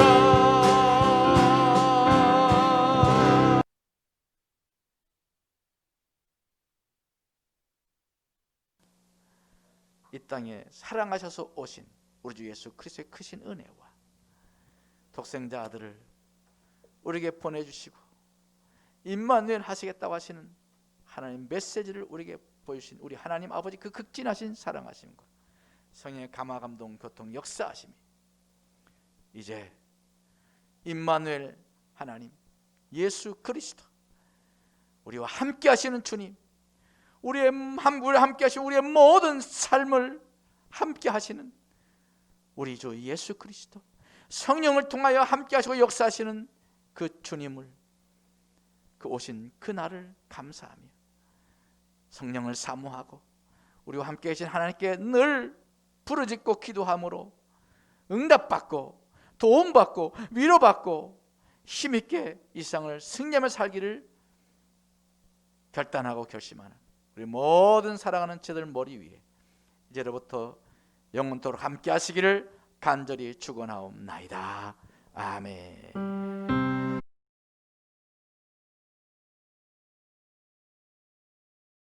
이 땅에 사랑하셔서 오신 우리 주 예수 그리스도의 크신 은혜와 독생자 아들을 우리에게 보내주시고 임마누엘 하시겠다고 하시는 하나님 메시지를 우리에게 보여주신 우리 하나님 아버지 그 극진하신 사랑하심과 성령의 감화 감동 교통 역사하심이 이제 임마누엘 하나님 예수 그리스도 우리와 함께 하시는 주님, 우리와 함께 하시는 우리의 모든 삶을 함께 하시는 우리 주 예수 그리스도, 성령을 통하여 함께 하시고 역사하시는 그 주님을, 그 오신 그 날을 감사하며 성령을 사모하고 우리와 함께 계신 하나님께 늘 부르짖고 기도함으로 응답받고 도움받고 위로받고 힘있게 이 세상을 승리하며 살기를 결단하고 결심하는 우리 모든 사랑하는 제들 머리 위에 이제로부터 영원토록 함께 하시기를 간절히 축원하옵나이다. 아멘.